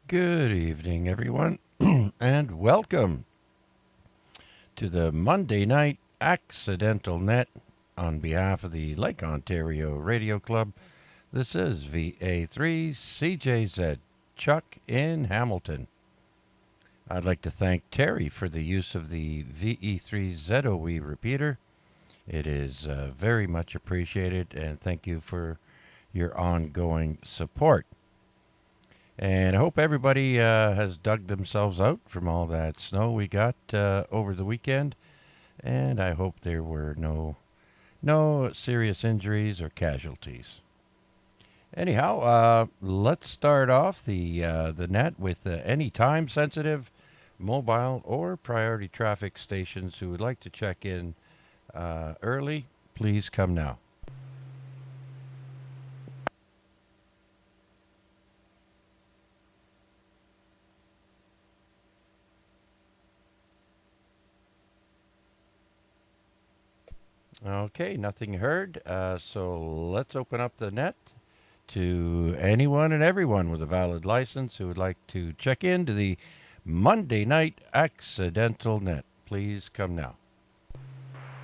Good evening, everyone, and welcome to the Monday Night Accidental Net on behalf of the Lake Ontario Radio Club. This is VA3CJZ Chuck in Hamilton. I'd like to thank Terry for the use of the VE3ZOE repeater. It is very much appreciated, and thank you for your ongoing support. And I hope everybody has dug themselves out from all that snow we got over the weekend. And I hope there were no serious injuries or casualties. Anyhow, let's start off the net with any time-sensitive, mobile, or priority traffic stations who would like to check in early. Please come now. Okay, nothing heard. So let's open up the net to anyone and everyone with a valid license who would like to check into the Monday Night Accidental Net. Please come now.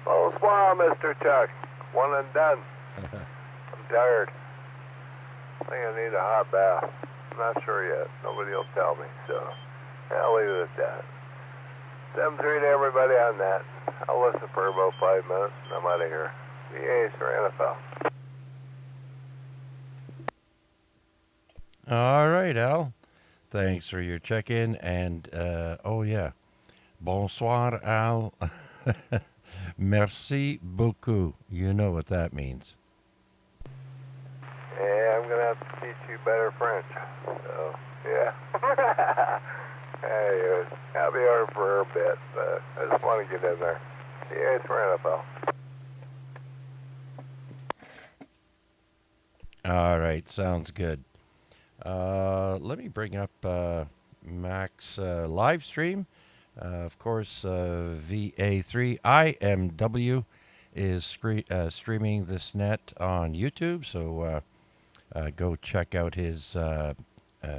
Bonsoir, Mr. Chuck. One and done. I'm tired. I think I need a hot bath. I'm not sure yet. Nobody will tell me, so I'll leave it at that. 7-3 to everybody on that. I'll listen for about 5 minutes, and I'm out of here. VA or NFL. All right, Al. Thanks for your check-in. And, oh, yeah. Bonsoir, Al. Merci beaucoup. You know what that means. Yeah, I'm going to have to teach you better French. So, yeah. Hey, I'll be over for a bit, but I just want to get in there. VA or NFL. All right, sounds good. Let me bring up Mac's live stream. Of course, VA3IMW is streaming this net on YouTube, so go check out his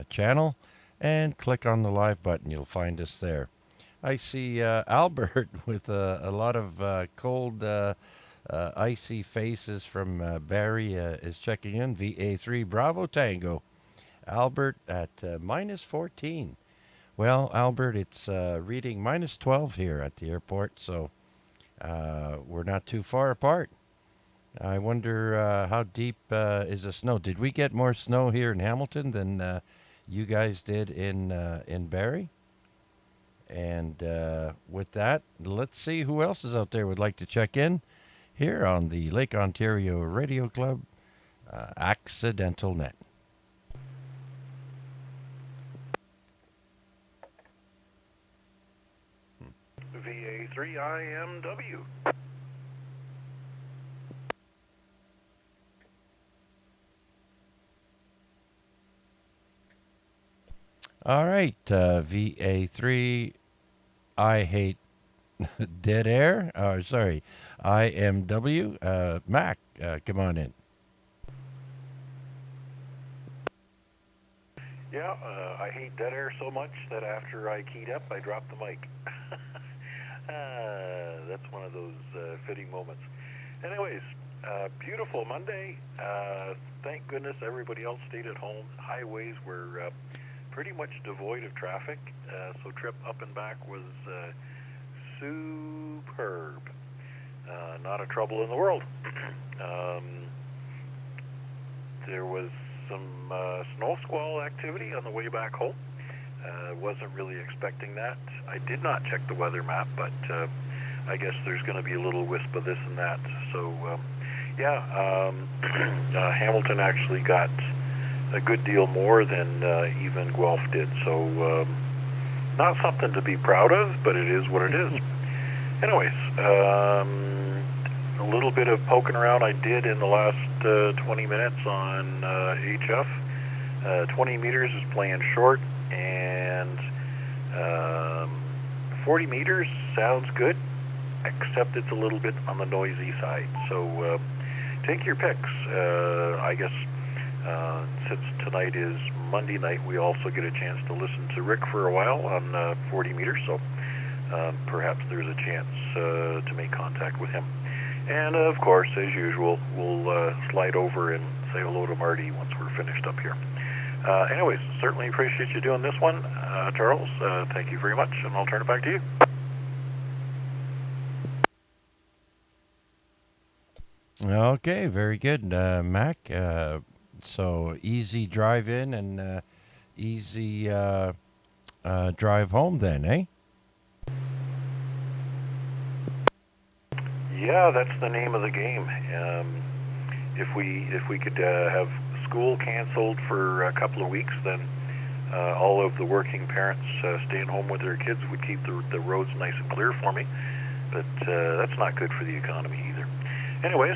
channel and click on the live button. You'll find us there. I see Albert with a lot of cold, icy faces from Barrie is checking in. VA3 Bravo Tango. Albert at minus 14. Well, Albert, it's reading minus 12 here at the airport, so we're not too far apart. I wonder how deep is the snow. Did we get more snow here in Hamilton than you guys did in Barrie? And with that, let's see who else is out there would like to check in here on the Lake Ontario Radio Club Accidental Net. VA3IMW. All right, VA3, I hate dead air. Sorry, IMW. Mac, come on in. Yeah, I hate dead air so much that after I keyed up, I dropped the mic. That's one of those fitting moments. Anyways, beautiful Monday. Thank goodness everybody else stayed at home. Highways were pretty much devoid of traffic, so trip up and back was superb. Not a trouble in the world. There was some snow squall activity on the way back home. Wasn't really expecting that. I did not check the weather map, but I guess there's going to be a little wisp of this and that. So, Hamilton actually got a good deal more than even Guelph did. So, not something to be proud of, but it is what it is. Anyways, a little bit of poking around I did in the last 20 minutes on HF. 20 meters is playing short, and 40 meters sounds good, except it's a little bit on the noisy side. So take your picks. I guess since tonight is Monday night, we also get a chance to listen to Rick for a while on 40 meters, so perhaps there's a chance to make contact with him. And of course, as usual, we'll slide over and say hello to Marty once we're finished up here. Anyways, certainly appreciate you doing this one, Charles. Thank you very much, and I'll turn it back to you. Okay, very good, Mac. So easy drive in and easy drive home then, eh? Yeah, that's the name of the game. If we could have school canceled for a couple of weeks, then all of the working parents staying home with their kids would keep the roads nice and clear for me. But that's not good for the economy either. Anyways,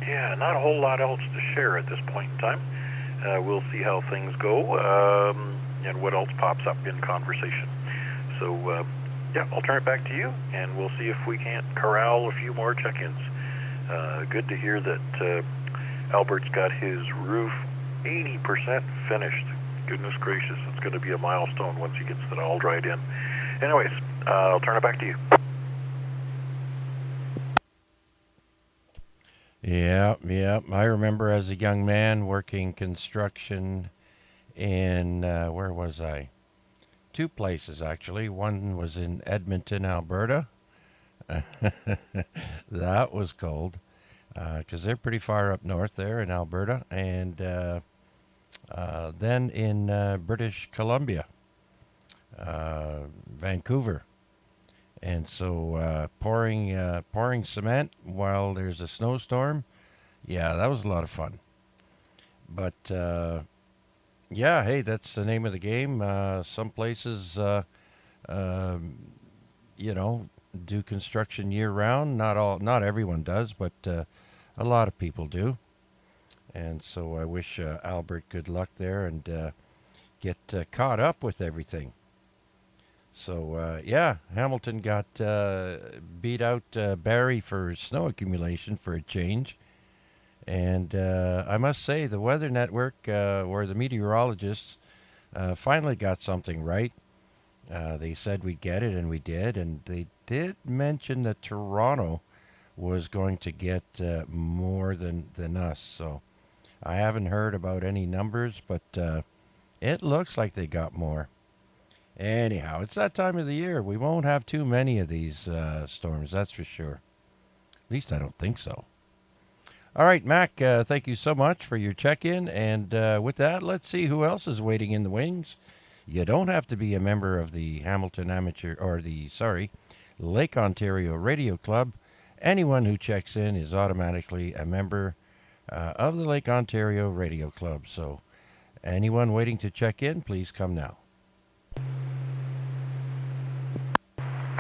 yeah, not a whole lot else to share at this point in time. We'll see how things go and what else pops up in conversation. So, yeah, I'll turn it back to you, and we'll see if we can't corral a few more check-ins. Good to hear that Albert's got his roof 80% finished. Goodness gracious, it's going to be a milestone once he gets it all dried in. Anyways, I'll turn it back to you. Yeah. I remember as a young man working construction in, where was I? Two places, actually. One was in Edmonton, Alberta. That was cold, because they're pretty far up north there in Alberta. And then in British Columbia, Vancouver. And so pouring cement while there's a snowstorm, yeah, that was a lot of fun. But yeah, hey, that's the name of the game. Some places, you know, do construction year round. Not everyone does, but a lot of people do. And so I wish Albert good luck there and get caught up with everything. So, yeah, Hamilton got beat out Barrie for snow accumulation for a change. And I must say, the Weather Network, or the meteorologists, finally got something right. They said we'd get it, and we did. And they did mention that Toronto was going to get more than us. So I haven't heard about any numbers, but it looks like they got more. Anyhow, it's that time of the year. We won't have too many of these storms, that's for sure. At least I don't think so. All right, Mac, thank you so much for your check-in. And with that, let's see who else is waiting in the wings. You don't have to be a member of the Hamilton Amateur, or Lake Ontario Radio Club. Anyone who checks in is automatically a member of the Lake Ontario Radio Club. So anyone waiting to check in, please come now.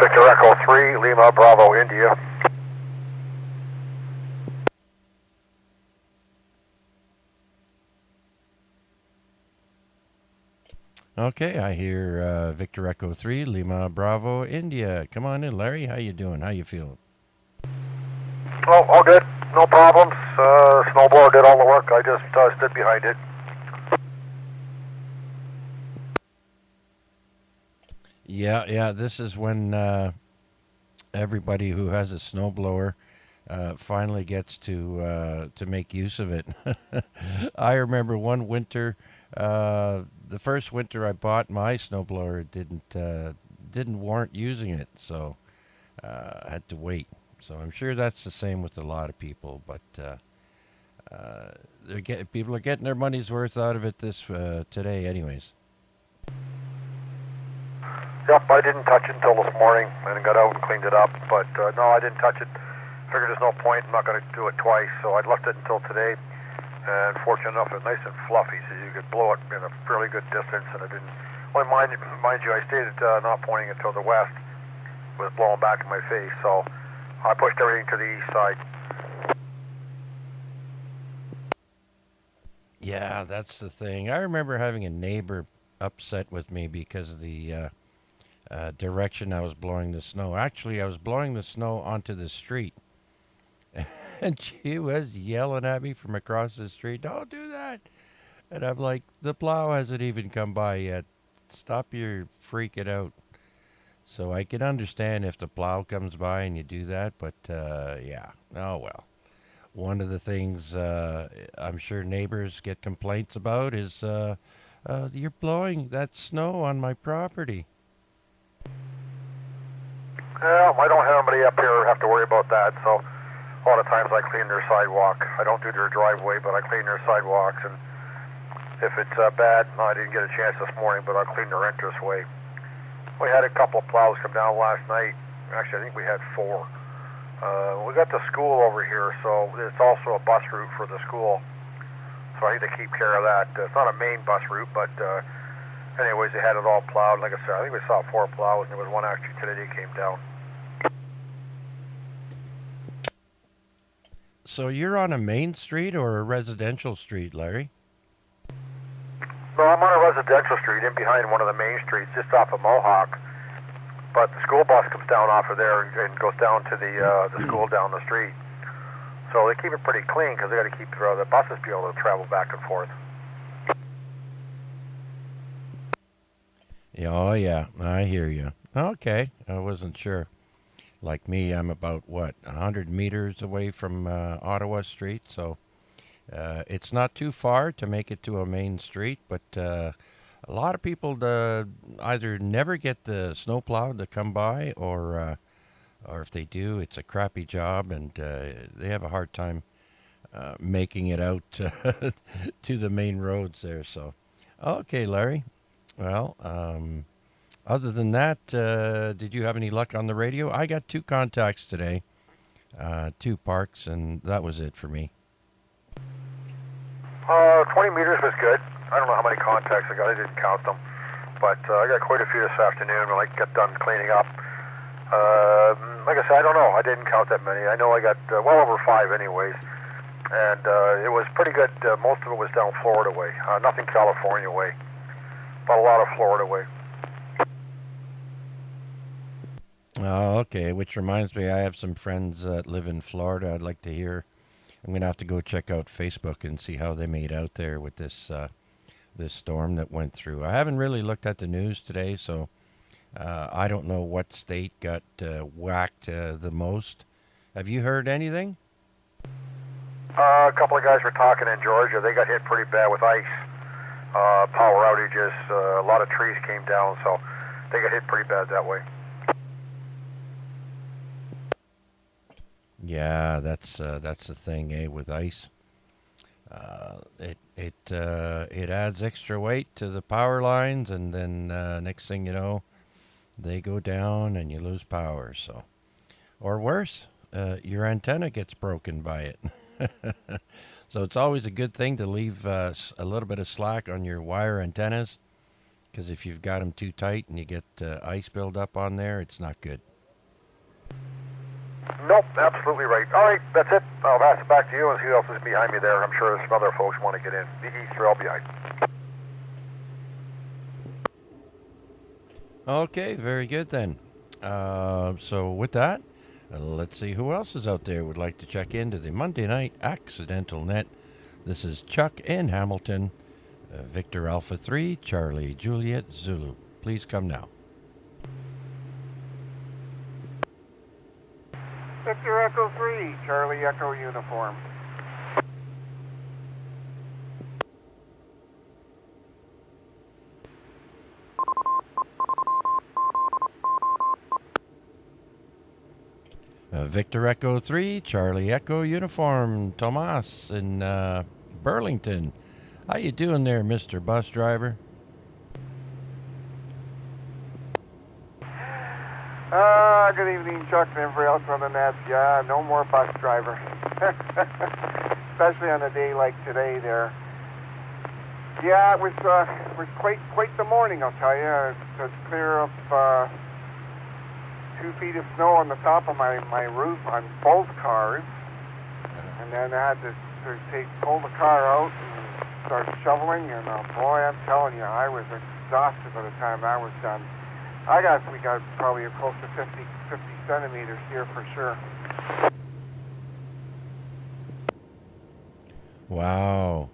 Victor Echo 3, Lima, Bravo, India. Okay, I hear Victor Echo 3, Lima, Bravo, India. Come on in, Larry. How you doing? How you feeling? Oh, all good. No problems. Snowblower did all the work. I just stood behind it. Yeah. This is when everybody who has a snowblower finally gets to make use of it. I remember one winter, the first winter I bought my snowblower didn't warrant using it, so I had to wait. So I'm sure that's the same with a lot of people, but people are getting their money's worth out of it today, anyways. Yep, I didn't touch it until this morning and got out and cleaned it up, but no, I didn't touch it. Figured there's no point. I'm not going to do it twice, so I left it until today. And fortunate enough, it's nice and fluffy, so you could blow it in a fairly good distance. And I didn't. Well, mind you, I stayed not pointing it toward the west. It was blowing back in my face, so I pushed everything to the east side. Yeah, that's the thing. I remember having a neighbor upset with me because of the direction I was blowing the snow. Actually, I was blowing the snow onto the street. And she was yelling at me from across the street, "Don't do that!" And I'm like, "The plow hasn't even come by yet. Stop your freaking out." So I can understand if the plow comes by and you do that, but yeah, oh well. One of the things I'm sure neighbors get complaints about is you're blowing that snow on my property. Yeah, I don't have anybody up here have to worry about that, so a lot of times I clean their sidewalk. I don't do their driveway, but I clean their sidewalks, and if it's bad, I didn't get a chance this morning, but I'll clean their entranceway. We had a couple of plows come down last night. Actually, I think we had 4. We got the school over here, so it's also a bus route for the school. So I need to keep care of that. It's not a main bus route, but anyways, they had it all plowed. Like I said, I think we saw 4 plows, and there was one actually today that came down. So you're on a main street or a residential street, Larry? No, I'm on a residential street in behind one of the main streets, just off of Mohawk. But the school bus comes down off of there and goes down to the school down the street. So they keep it pretty clean because they got to keep the buses be able to travel back and forth. Yeah, oh yeah, I hear you. Okay, I wasn't sure. Like me, I'm about, 100 meters away from Ottawa Street, so it's not too far to make it to a main street, but a lot of people either never get the snowplow to come by, or if they do, it's a crappy job, and they have a hard time making it out to the main roads there. So, okay, Larry. Well, other than that, did you have any luck on the radio? I got 2 contacts today, 2 parks, and that was it for me. 20 meters was good. I don't know how many contacts I got. I didn't count them. But I got quite a few this afternoon when I got done cleaning up. Like I said, I don't know. I didn't count that many. I know I got well over 5 anyways. And it was pretty good. Most of it was down Florida way. Nothing California way. But a lot of Florida way. Oh, okay. Which reminds me, I have some friends that live in Florida. I'd like to hear. I'm gonna have to go check out Facebook and see how they made out there with this this storm that went through. I haven't really looked at the news today, so I don't know what state got whacked the most. Have you heard anything? A couple of guys were talking in Georgia. They got hit pretty bad with ice. Power outages. A lot of trees came down, so they got hit pretty bad that way. Yeah, that's the thing, with ice. It adds extra weight to the power lines, and then next thing you know, they go down and you lose power. So, or worse, your antenna gets broken by it. So it's always a good thing to leave a little bit of slack on your wire antennas, because if you've got them too tight and you get ice build up on there, it's not good. Nope, absolutely right. All right, that's it. I'll pass it back to you and see who else is behind me there. I'm sure there's some other folks want to get in. The East Rail behind. Okay, very good then. So with that, let's see who else is out there would like to check into the Monday Night Accidental Net. This is Chuck in Hamilton, Victor Alpha 3, Charlie Juliet Zulu. Please come now. Victor Echo 3, Charlie Echo uniform. Victor Echo 3, Charlie Echo uniform, Tomas in Burlington. How you doing there, Mr. Bus Driver? Good evening, Chuck, and everybody else on the net. Yeah, no more bus driver. Especially on a day like today there. Yeah, it was quite the morning, I'll tell you. To clear up 2 feet of snow on the top of my roof on both cars. And then I had to pull the car out and start shoveling. And boy, I'm telling you, I was exhausted by the time that was done. We got probably close to 50 centimeters here for sure. Wow.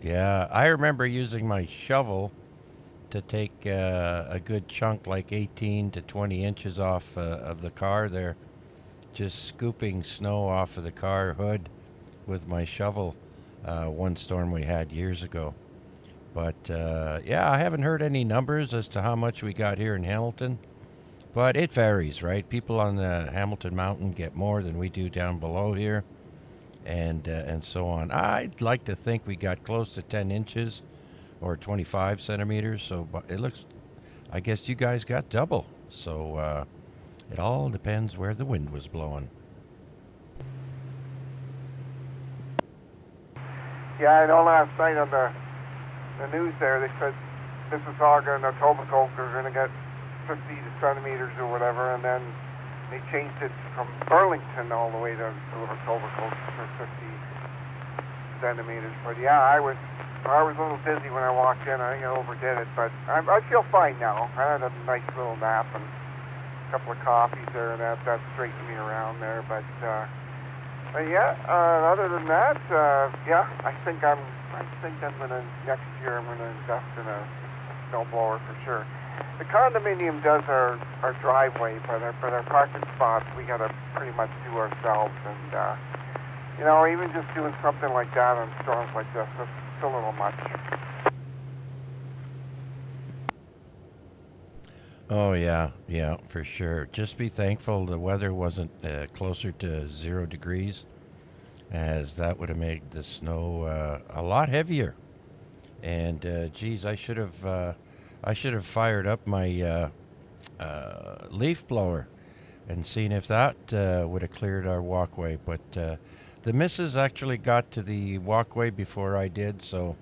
Yeah, I remember using my shovel to take a good chunk, like 18 to 20 inches off of the car there, just scooping snow off of the car hood with my shovel. One storm we had years ago. But yeah, I haven't heard any numbers as to how much we got here in Hamilton. But it varies, right? People on the Hamilton Mountain get more than we do down below here, and so on. I'd like to think we got close to 10 inches or 25 centimeters. So it looks, I guess you guys got double. So it all depends where the wind was blowing. Yeah, I know last night on the news there, they said Mississauga and Etobicoke are going to get 50 centimeters or whatever, and then they changed it from Burlington all the way to Etobicoke for 50 centimeters. But yeah, I was a little dizzy when I walked in. I think I overdid it, but I feel fine now. I had a nice little nap and a couple of coffees there, and that straightened me around there. But yeah, other than that, yeah, I think I'm gonna next year I'm gonna invest in a snowblower for sure. The condominium does our driveway, but our parking spots we gotta pretty much do ourselves, and you know, even just doing something like that on storms like this, it's a little much. Oh yeah, yeah, for sure. Just be thankful the weather wasn't closer to 0 degrees, as that would have made the snow a lot heavier. And geez, I should have fired up my leaf blower and seen if that would have cleared our walkway. But the missus actually got to the walkway before I did, so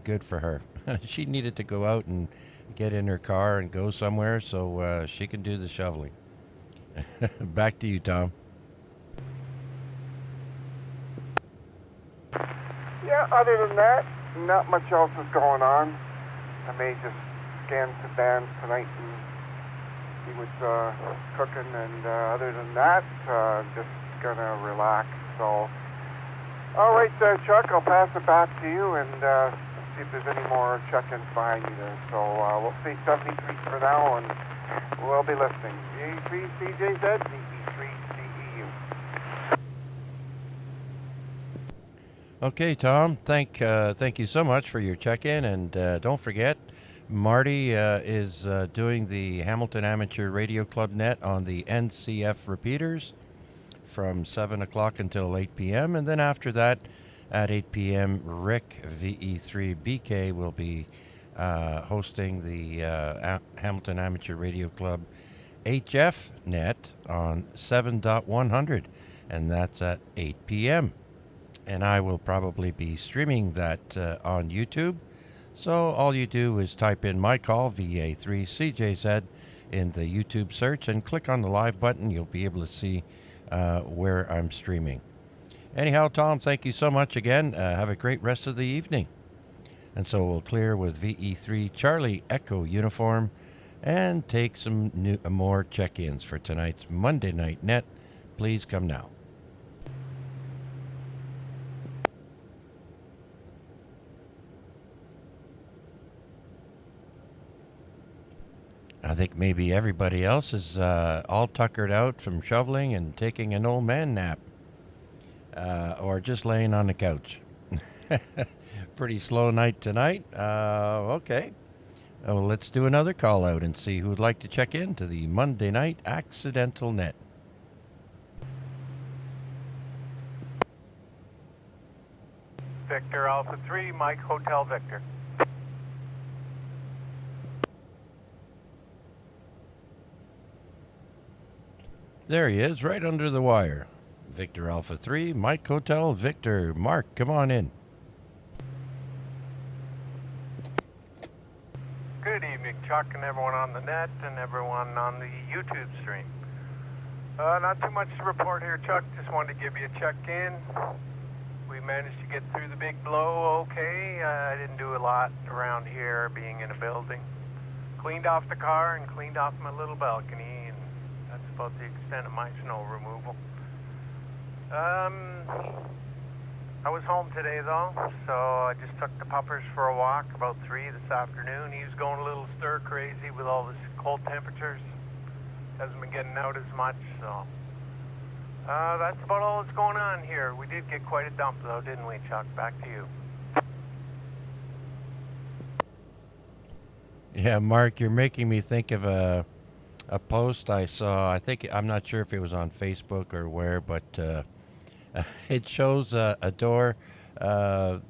good for her. She needed to go out and get in her car and go somewhere so she can do the shoveling. Back to you, Tom. Yeah, other than that, not much else is going on. I may just scan some bands tonight and see what's cooking, and other than that, just gonna relax. So, all right, Chuck, I'll pass it back to you and see if there's any more check-ins behind you there. So we'll say 73 for now, and we'll be listening. VA3CJZ, VA3CEU. Okay, Tom. Thank you so much for your check-in, and don't forget, Marty is doing the Hamilton Amateur Radio Club net on the NCF repeaters from 7 o'clock until 8 p.m. And then after that, at 8 p.m., Rick, VE3BK, will be hosting the Hamilton Amateur Radio Club HF net on 7.100, and that's at 8 p.m. And I will probably be streaming that on YouTube. So all you do is type in my call, VA3CJZ, in the YouTube search and click on the live button. You'll be able to see where I'm streaming. Anyhow, Tom, thank you so much again. Have a great rest of the evening. And so we'll clear with VE3 Charlie Echo uniform and take some more check-ins for tonight's Monday Night Net. Please come now. I think maybe everybody else is all tuckered out from shoveling and taking an old man nap. Or just laying on the couch. Pretty slow night tonight. Okay. Well, let's do another call out and see who would like to check in to the Monday Night Accidental Net. Victor Alpha 3, Mike Hotel Victor. There he is, right under the wire. Victor Alpha 3, Mike Hotel Victor. Mark, come on in. Good evening, Chuck, and everyone on the net and everyone on the YouTube stream. Not too much to report here, Chuck. Just wanted to give you a check-in. We managed to get through the big blow okay. I didn't do a lot around here being in a building. Cleaned off the car and cleaned off my little balcony, and that's about the extent of my snow removal. I was home today though, so I just took the puppers for a walk about 3 this afternoon. He was going a little stir crazy with all this cold temperatures. Hasn't been getting out as much, so that's about all that's going on here. We did get quite a dump though, didn't we, Chuck? Back to you. Yeah, Mark, you're making me think of a post I saw. I'm not sure if it was on Facebook or where, but it shows a door, a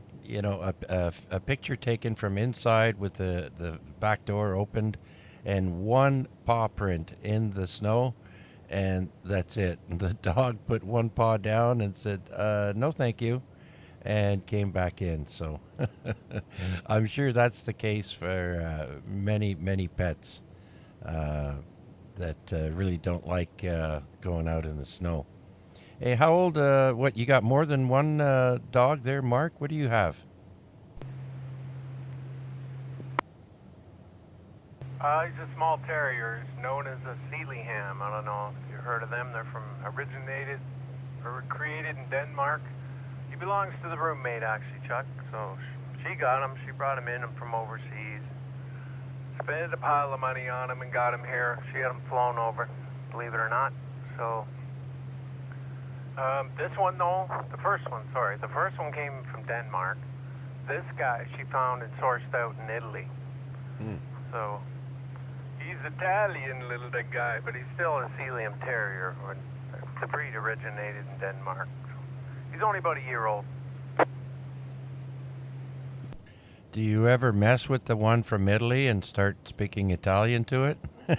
picture taken from inside with the back door opened, and one paw print in the snow, and that's it. The dog put one paw down and said, "No, thank you," and came back in. So I'm sure that's the case for many pets that really don't like going out in the snow. Hey, how old? What, you got more than one dog there, Mark? What do you have? He's a small terrier. He's known as a Sealyham. I don't know if you heard of them. They're created in Denmark. He belongs to the roommate, actually, Chuck. So she got him. She brought him in from overseas. Spent a pile of money on him and got him here. She had him flown over, believe it or not. So this one, though, the first one came from Denmark. This guy she found and sourced out in Italy. So he's Italian, little big guy, but he's still a Sealyham Terrier. The breed originated in Denmark. He's only about a year old. Do you ever mess with the one from Italy and start speaking Italian to it? Use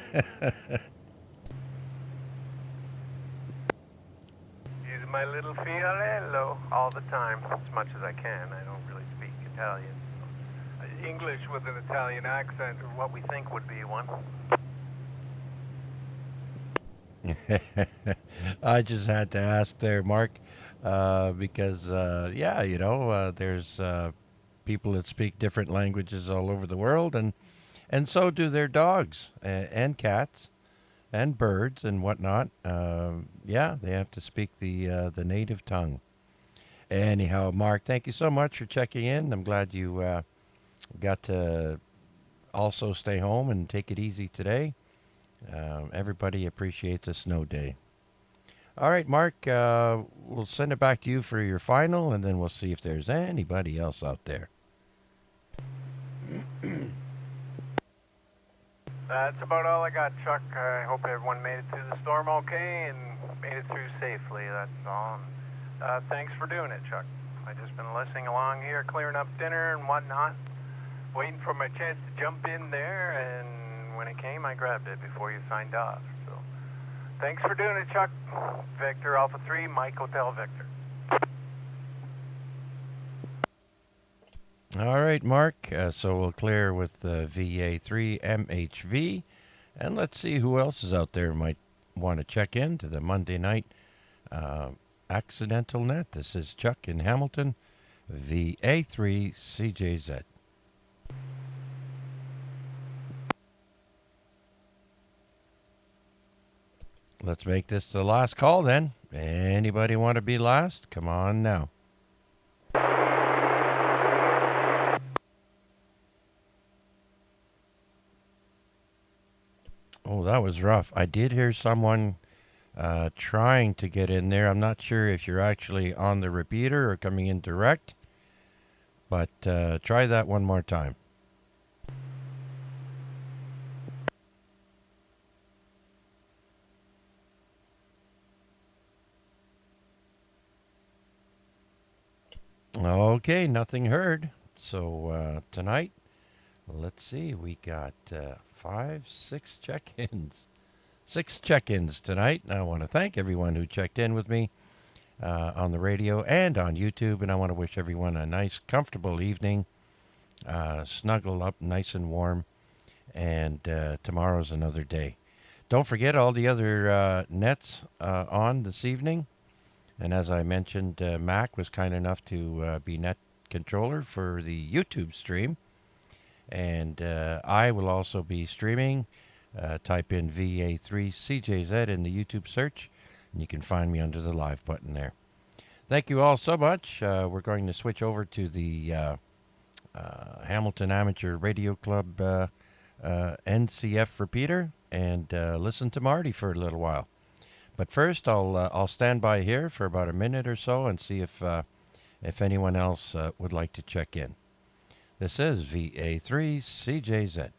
my little fiorello all the time, as much as I can. I don't really speak Italian. English with an Italian accent, or what we think would be one. I just had to ask there, Mark, because, there's people that speak different languages all over the world, and so do their dogs and cats and birds and whatnot. They have to speak the native tongue. Anyhow, Mark, thank you so much for checking in. I'm glad you got to also stay home and take it easy today. Everybody appreciates a snow day. All right, Mark, we'll send it back to you for your final, and then we'll see if there's anybody else out there. That's about all I got, Chuck. I hope everyone made it through the storm okay and made it through safely. That's all. Thanks for doing it, Chuck. I've just been listening along here, clearing up dinner and whatnot, waiting for my chance to jump in there, and when it came, I grabbed it before you signed off. So, thanks for doing it, Chuck. Victor Alpha 3, Mike Hotel Victor. All right, Mark. So we'll clear with VA3 MHV, and let's see who else is out there who might want to check in to the Monday night Accidental Net. This is Chuck in Hamilton, VA3CJZ. Let's make this the last call then. Anybody want to be last? Come on now. Oh, that was rough. I did hear someone trying to get in there. I'm not sure if you're actually on the repeater or coming in direct, but try that one more time. Okay, nothing heard. So tonight, let's see, we got 6 check-ins. 6 check-ins tonight. I want to thank everyone who checked in with me on the radio and on YouTube, and I want to wish everyone a nice, comfortable evening. Snuggle up nice and warm, and tomorrow's another day. Don't forget all the other nets on this evening. And as I mentioned, Mac was kind enough to be net controller for the YouTube stream. And I will also be streaming. Type in VA3CJZ in the YouTube search, and you can find me under the live button there. Thank you all so much. We're going to switch over to the Hamilton Amateur Radio Club NCF repeater and listen to Marty for a little while. But first, I'll stand by here for about a minute or so and see if anyone else would like to check in. This is VA3CJZ.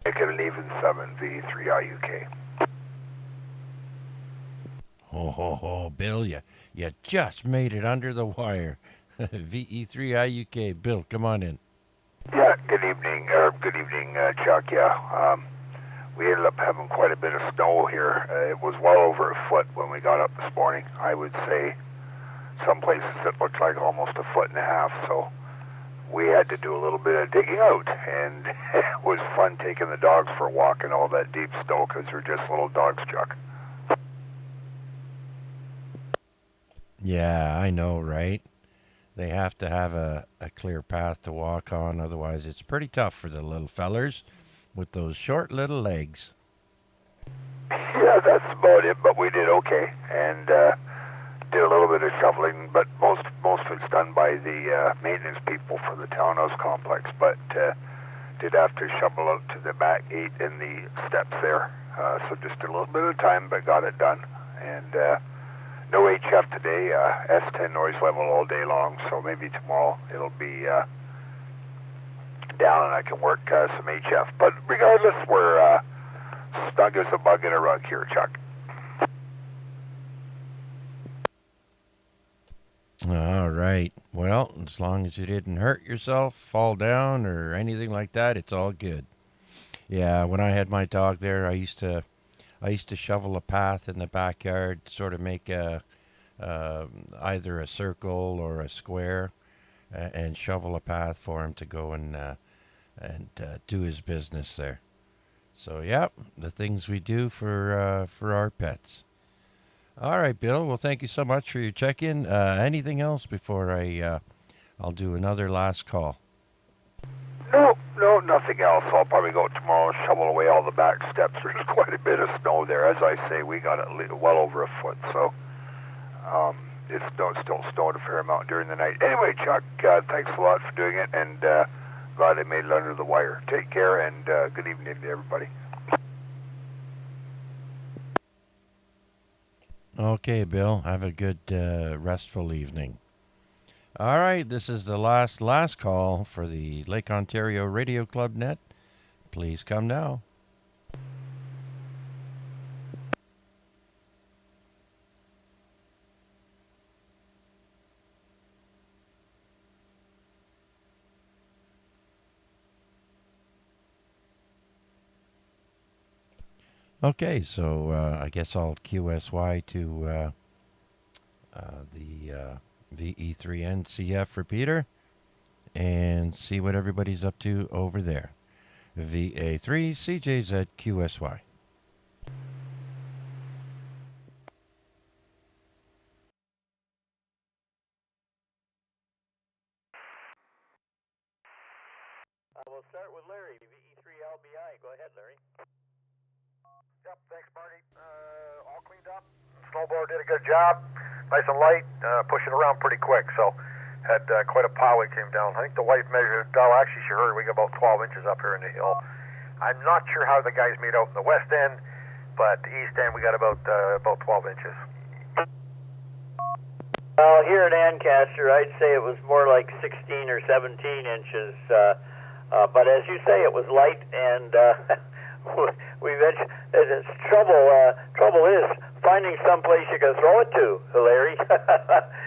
Negative 7 VA3IUK. Ho, ho, ho, Bill, you just made it under the wire. VE3IUK. Bill, come on in. Yeah, good evening, Chuck. Yeah, we ended up having quite a bit of snow here. It was well over a foot when we got up this morning. I would say some places it looked like almost a foot and a half, so we had to do a little bit of digging out, and it was fun taking the dogs for a walk in all that deep snow because they're just little dogs, Chuck. Yeah, I know, right? They have to have a clear path to walk on, otherwise it's pretty tough for the little fellers with those short little legs. Yeah, that's about it, but we did okay, and did a little bit of shoveling, but most of it's done by the maintenance people for the townhouse complex, but did have to shovel out to the back gate and the steps there, so just a little bit of time, but got it done, and no HF today, S10 noise level all day long, so maybe tomorrow it'll be down and I can work some HF. But regardless, we're snug as a bug in a rug here, Chuck. All right. Well, as long as you didn't hurt yourself, fall down, or anything like that, it's all good. Yeah, when I had my dog there, I used to shovel a path in the backyard, sort of make either a circle or a square, and shovel a path for him to go and do his business there. So, yeah, the things we do for our pets. All right, Bill. Well, thank you so much for your check-in. Anything else before I'll do another last call? No, nothing else. I'll probably go tomorrow and shovel away all the back steps. There's quite a bit of snow there. As I say, we got it well over a foot, so it's still snowed a fair amount during the night. Anyway, Chuck, thanks a lot for doing it, and glad I made it under the wire. Take care, and good evening to everybody. Okay, Bill. Have a good, restful evening. All right, this is the last call for the Lake Ontario Radio Club net. Please come now. Okay, so I guess I'll QSY to the VE3NCF repeater and see what everybody's up to over there. VA3CJZ QSY. We'll start with Larry, VE3LBI. Go ahead, Larry. Yep, thanks, Marty. All cleaned up. Snowblower did a good job. Nice and light, pushing around pretty quick. So had quite a pile that came down. I think the wife measured, actually she heard we got about 12 inches up here in the hill. I'm not sure how the guys made out in the west end, but the east end we got about 12 inches. Well, here at Ancaster, I'd say it was more like 16 or 17 inches. But as you say, it was light, and it's trouble is finding some place you can throw it to, Larry.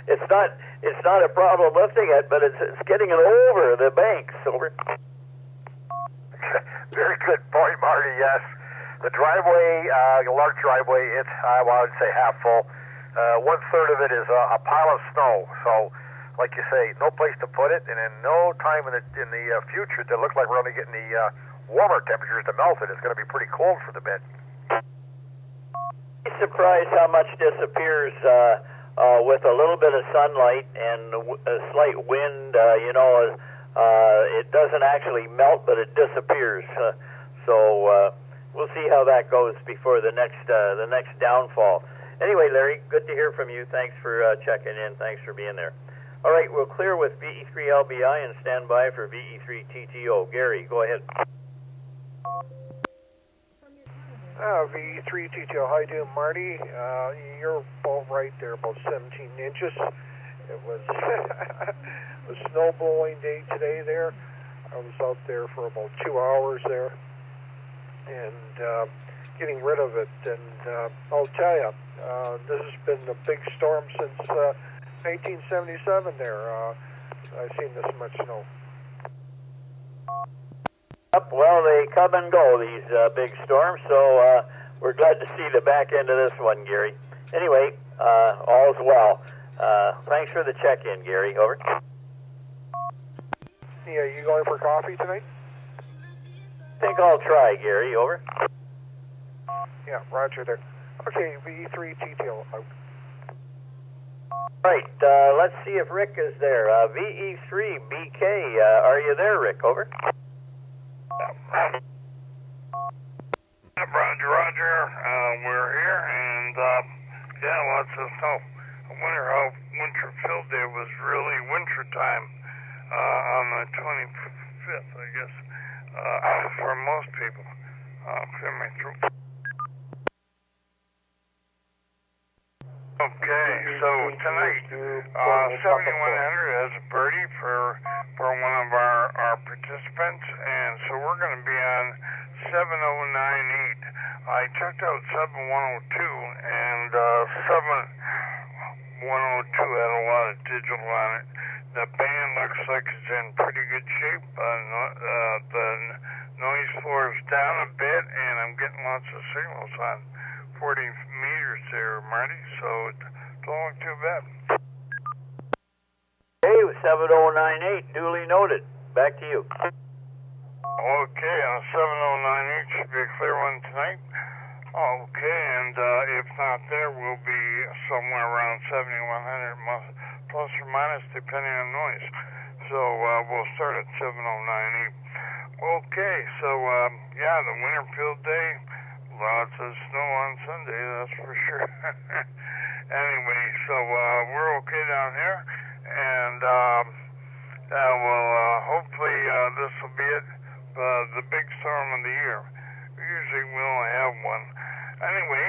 It's not a problem lifting it, but it's getting it over the banks. Very good point, Marty. Yes, the driveway, a large driveway. It's I would say half full. 1/3 of it is a pile of snow. So, like you say, no place to put it, and in no time in the future to look like we're only getting the warmer temperatures to melt it. It's going to be pretty cold for the bit. I'm surprised how much disappears with a little bit of sunlight and a slight wind. It doesn't actually melt, but it disappears. So we'll see how that goes before the next downfall. Anyway, Larry, good to hear from you. Thanks for checking in. Thanks for being there. All right, we'll clear with VE3LBI and stand by for VE3TTO. Gary, go ahead. VE3TTO, how you doing, Marty? You're about right there, about 17 inches. It was a snow blowing day today there. I was out there for about 2 hours there and getting rid of it. And I'll tell you, this has been a big storm since 1977 there. I've seen this much snow. Well, they come and go, these big storms, so we're glad to see the back end of this one, Gary. Anyway, all's well. Thanks for the check-in, Gary. Over. Yeah, you going for coffee tonight? I think I'll try, Gary. Over. Yeah, roger there. Okay, VE3TTO out. Right, let's see if Rick is there. VE3BK, are you there, Rick? Over. Roger. We're here, and yeah, lots of snow. I wonder how winter-filled it was really winter time on the 25th, I guess, for most people. Clear my throat. Okay, so tonight, 7100 has a birdie for one of our participants, and so we're going to be on 7098. I checked out 7102, and 7102 had a lot of digital on it. The band looks like it's in pretty good shape. The noise floor is down a bit, and I'm getting lots of signals on 40 meters there, Marty, so it don't look too bad. Hey, 7098, duly noted. Back to you. Okay, 7098 should be a clear one tonight. Okay, and if not there, we'll be somewhere around 7100 plus or minus, depending on noise. So we'll start at 7098. Okay, so yeah, the Winterfield Day, lots of snow on Sunday, that's for sure. Anyway, so we're okay down here, and hopefully this will be it, the big storm of the year. Usually we only have one. Anyway,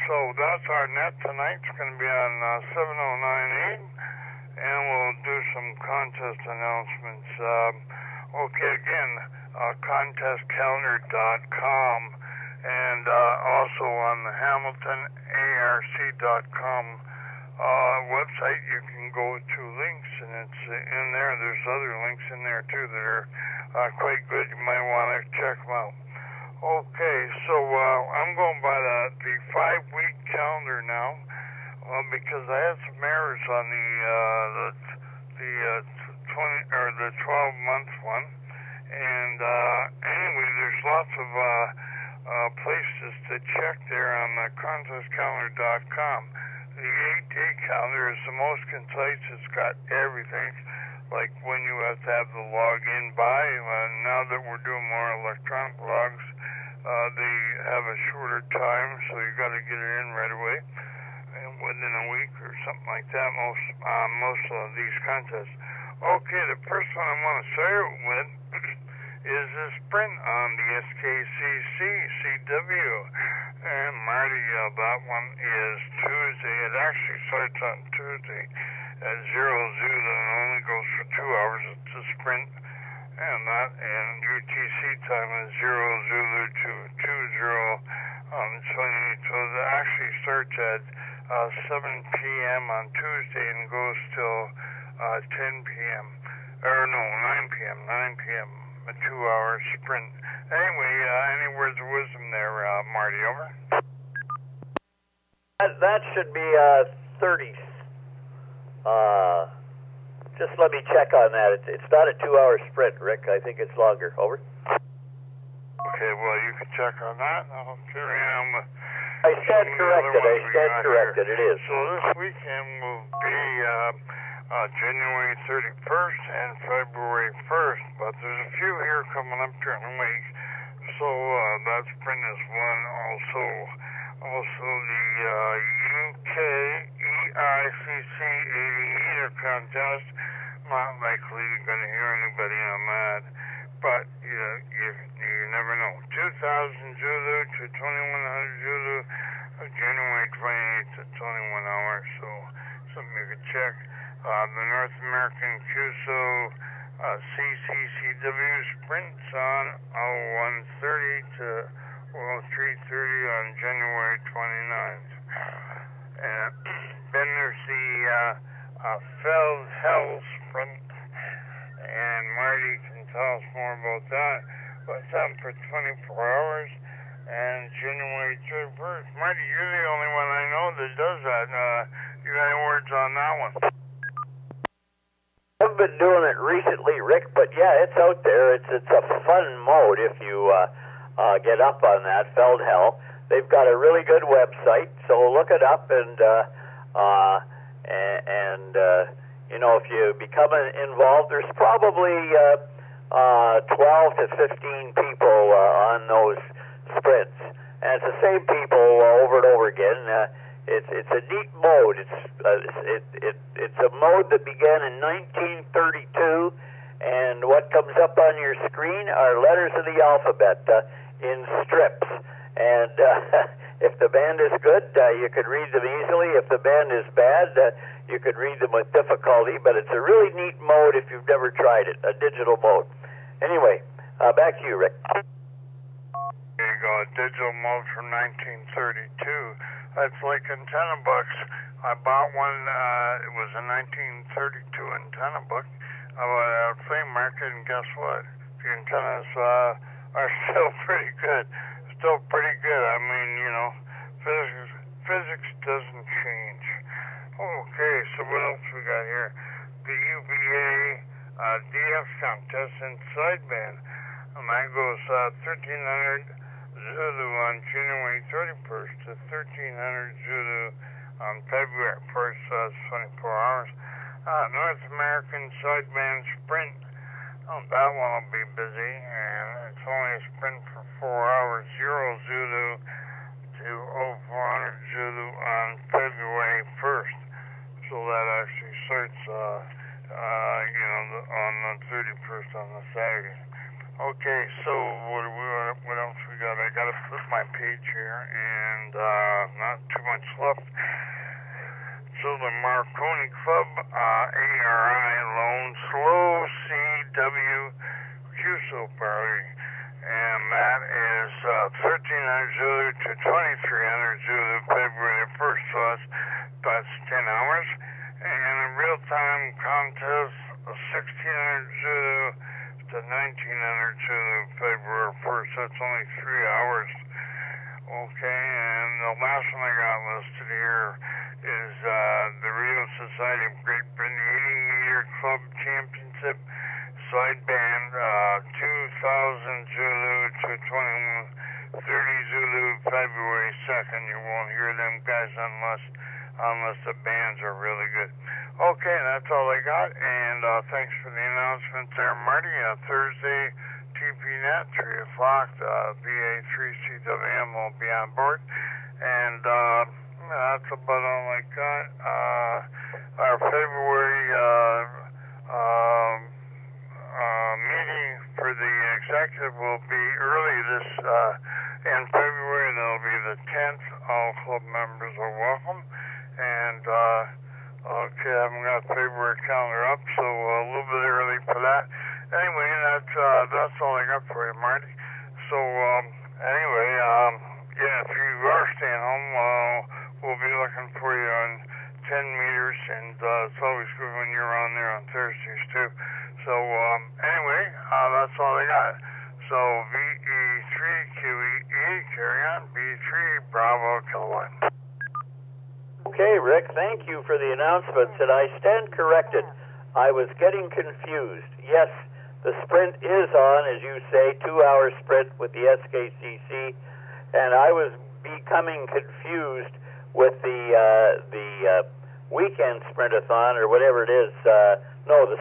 so that's our net tonight. It's going to be on 7098, and we'll do some contest announcements. Okay, again, contestcalendar.com, and also on the HamiltonARC.com website, you can go to links, and it's in there. There's other links in there too that are quite good. You might want to check them out. Okay, so I'm going by the 5-week calendar now, because I had some errors on the 12-month one, and anyway, there's lots of places to check there on the contestcalendar.com. The 8-day calendar is the most concise. It's got everything, like when you have to have the login by. Now that we're doing more electronic logs, they have a shorter time, so you got to get it in right away, and within a week or something like that. Most of these contests. Okay, the first one I want to start with is a sprint on the SKCC-CW. And Marty, that one is Tuesday. It actually starts on Tuesday at 00 Zoo, then it only goes for 2 hours. It's a sprint. And that, and UTC time is 00 Zulu to 20 on the 28th. So it actually starts at 7 p.m. on Tuesday and goes till 10 p.m. Or no, 9 p.m. 9 p.m. A 2-hour sprint. Anyway, any words of wisdom there, Marty? Over. That should be 30. Just let me check on that. It's not a 2-hour sprint, Rick. I think it's longer. Over. Okay, well, you can check on that. I'll carry on with I stand corrected. It is. So this weekend will be January 31st and February 1st, but there's a few here coming up during the week. So that sprint is one. Also the MKEICC80 meter contest. Not likely you're going to hear anybody on that, but you never know. 2,000 Zulu to 2,100 Zulu, January 28th at 21 hours, so something you could check. The North American QSO CCCW sprints on 0130 to 0330 on January 29th. And then there's the Feld-Hell sprint, and Marty can tell us more about that. But it's on for 24 hours, and January 31st. Marty, you're the only one I know that does that. You got any words on that one? I've been doing it recently, Rick, but yeah, it's out there. It's a fun mode if you get up on that, Feld-Hell. They've got a really good website, so look it up, and if you become involved, there's probably 12 to 15 people on those sprints, and it's the same people over and over again. It's a neat mode. It's a mode that began in 1932, and what comes up on your screen are letters of the alphabet in strips. And if the band is good, you could read them easily. If the band is bad, you could read them with difficulty. But it's a really neat mode if you've never tried it, a digital mode. Anyway, back to you, Rick. There you go, a digital mode from 1932. That's like antenna books. I bought one, it was a 1932 antenna book at a flea market, and guess what? The antennas are still pretty good. Still pretty good. I mean, physics doesn't change. Okay, so what else we got here? The UVA DF contest in sideband. And that goes 1,300 Zulu on January 31st to 1,300 Zulu on February 1st, so that's 24 hours. North American sideband sprint. Oh, that one will be busy, and it's only a sprint for 4 hours. 0 Zulu to 0400 Zulu on February 1st. So that actually starts, on the 31st on the Saturday. Okay, so what else we got? I gotta flip my page here, and not too much left. So the Marconi Club, ARI Lone Slow CW QSO party, and that is 1,300 Zulu to 2,300 Zulu February 1st, so that's 10 hours. And a real-time contest, 1,600 Zulu to 1,900 Zulu February 1st, that's only 3 hours. Okay, and the last one I got listed here is the Rio Society of Great Britain 80-meter club championship sideband, 2,000 Zulu to 2,130 Zulu February 2nd. You won't hear them guys unless the bands are really good. Okay, that's all I got, and thanks for the announcement there, Marty. Thursday, TPNet, 3 o'clock, VA3CJZ will be on board, and that's about all I got. Our February meeting for the executive will be early in February. That'll be the 10th. All club members are welcome. And okay, I haven't got the February calendar up, so a little bit early for that. Anyway, that's all I got for you, Marty. So anyway, if you are staying home, we'll be looking for you on 10 meters, and it's always good when you're on there on Thursdays too. So anyway, that's all I got. So VE3QE, carry on. B3 Bravo Kilowatt. Okay, Rick, thank you for the announcements, and I stand corrected. I was getting confused. Yes, the sprint is on, as you say, 2-hour sprint with the SKCC, and I was becoming confused with the weekend sprintathon, or whatever it is. The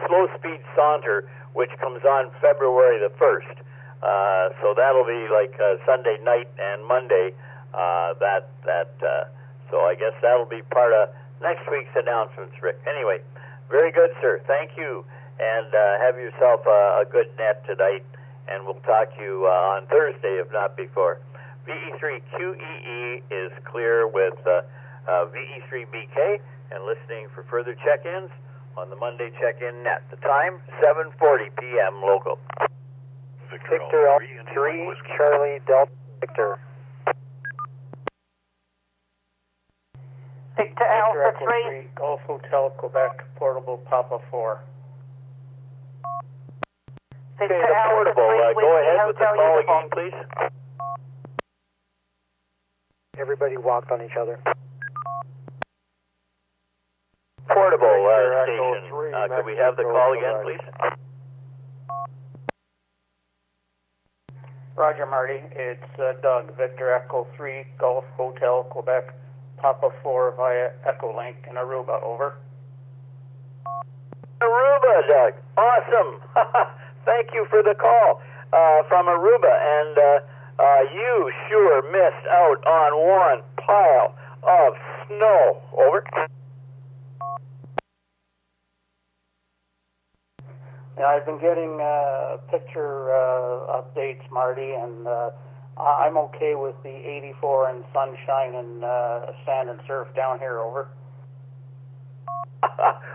slow speed saunter, which comes on February the 1st. So that'll be like Sunday night and Monday, that So I guess that'll be part of next week's announcements, Rick. Anyway, very good, sir. Thank you. And have yourself a good net tonight. And we'll talk to you on Thursday, if not before. VE3QEE is clear with VE3BK and listening for further check-ins on the Monday check-in net. The time, 7:40 p.m. local. Victor Alpha 3, Charlie Delta Victor. Victor Alpha 3, Golf Hotel Quebec, Portable Papa 4. Okay, the portable, go ahead with the call again, please. Everybody walked on each other. Portable station. Could we have the call again, please? Roger, Marty. It's Doug. Victor Echo 3, Golf Hotel Quebec, Papa 4 via Echolink in Aruba. Over. Aruba, Doug. Awesome. Thank you for the call from Aruba. And you sure missed out on one pile of snow. Over. Yeah, I've been getting picture updates, Marty, and I'm okay with the 84 and sunshine and sand and surf down here. Over.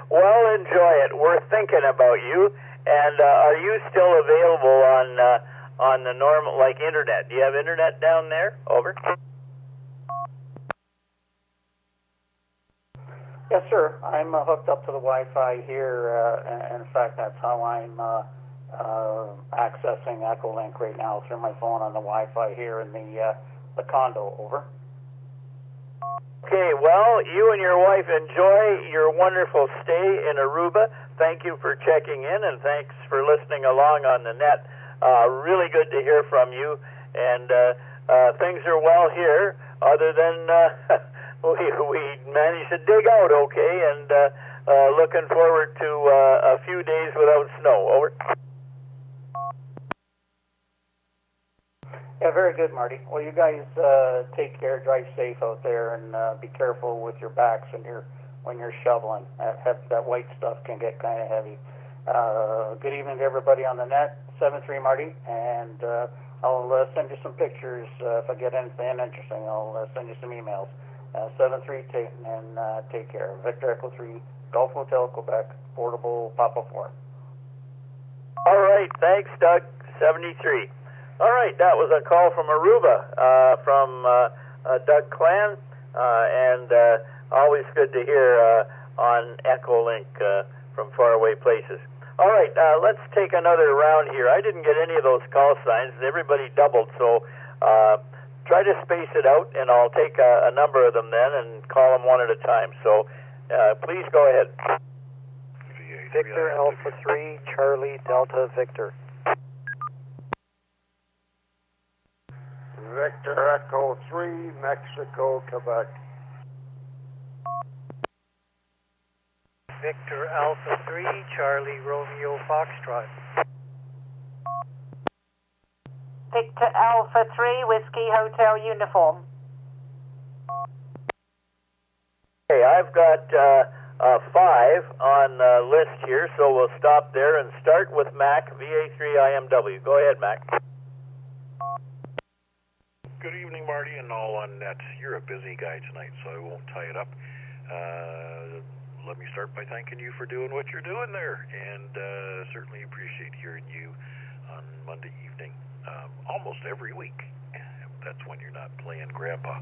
Well, enjoy it. We're thinking about you. And are you still available on the normal, like internet? Do you have internet down there? Over. Yes, sir. I'm hooked up to the Wi-Fi here, and in fact, that's how I'm accessing Echolink right now through my phone on the Wi-Fi here in the condo. Over. Okay, well, you and your wife enjoy your wonderful stay in Aruba. Thank you for checking in, and thanks for listening along on the net. Really good to hear from you, and things are well here, other than we managed to dig out okay, and looking forward to a few days without snow. Over. Yeah, very good, Marty. Well, you guys take care, drive safe out there, and be careful with your backs and when you're shoveling. That white stuff can get kind of heavy. Good evening to everybody on the net. 7-3 Marty, and I'll send you some pictures if I get anything interesting. I'll send you some emails. 7-3 and take care. Victor Echo 3, Golf Hotel Quebec, Portable Papa 4. All right, thanks, Doug. 73. All right, that was a call from Aruba from Doug Clan, and always good to hear on Echolink from faraway places. All right, let's take another round here. I didn't get any of those call signs. Everybody doubled, so try to space it out, and I'll take a number of them then and call them one at a time. So please go ahead. Victor Alpha 3, Charlie Delta Victor. Victor Echo 3, Mexico, Quebec. Victor Alpha 3, Charlie Romeo Foxtrot. Victor Alpha 3, Whiskey Hotel Uniform. Okay, I've got 5 on the list here, so we'll stop there and start with Mac, VA3IMW. Go ahead, Mac. Good evening, Marty, and all on net. You're a busy guy tonight, so I won't tie it up. Let me start by thanking you for doing what you're doing there, and certainly appreciate hearing you on Monday evening, almost every week. That's when you're not playing Grandpa.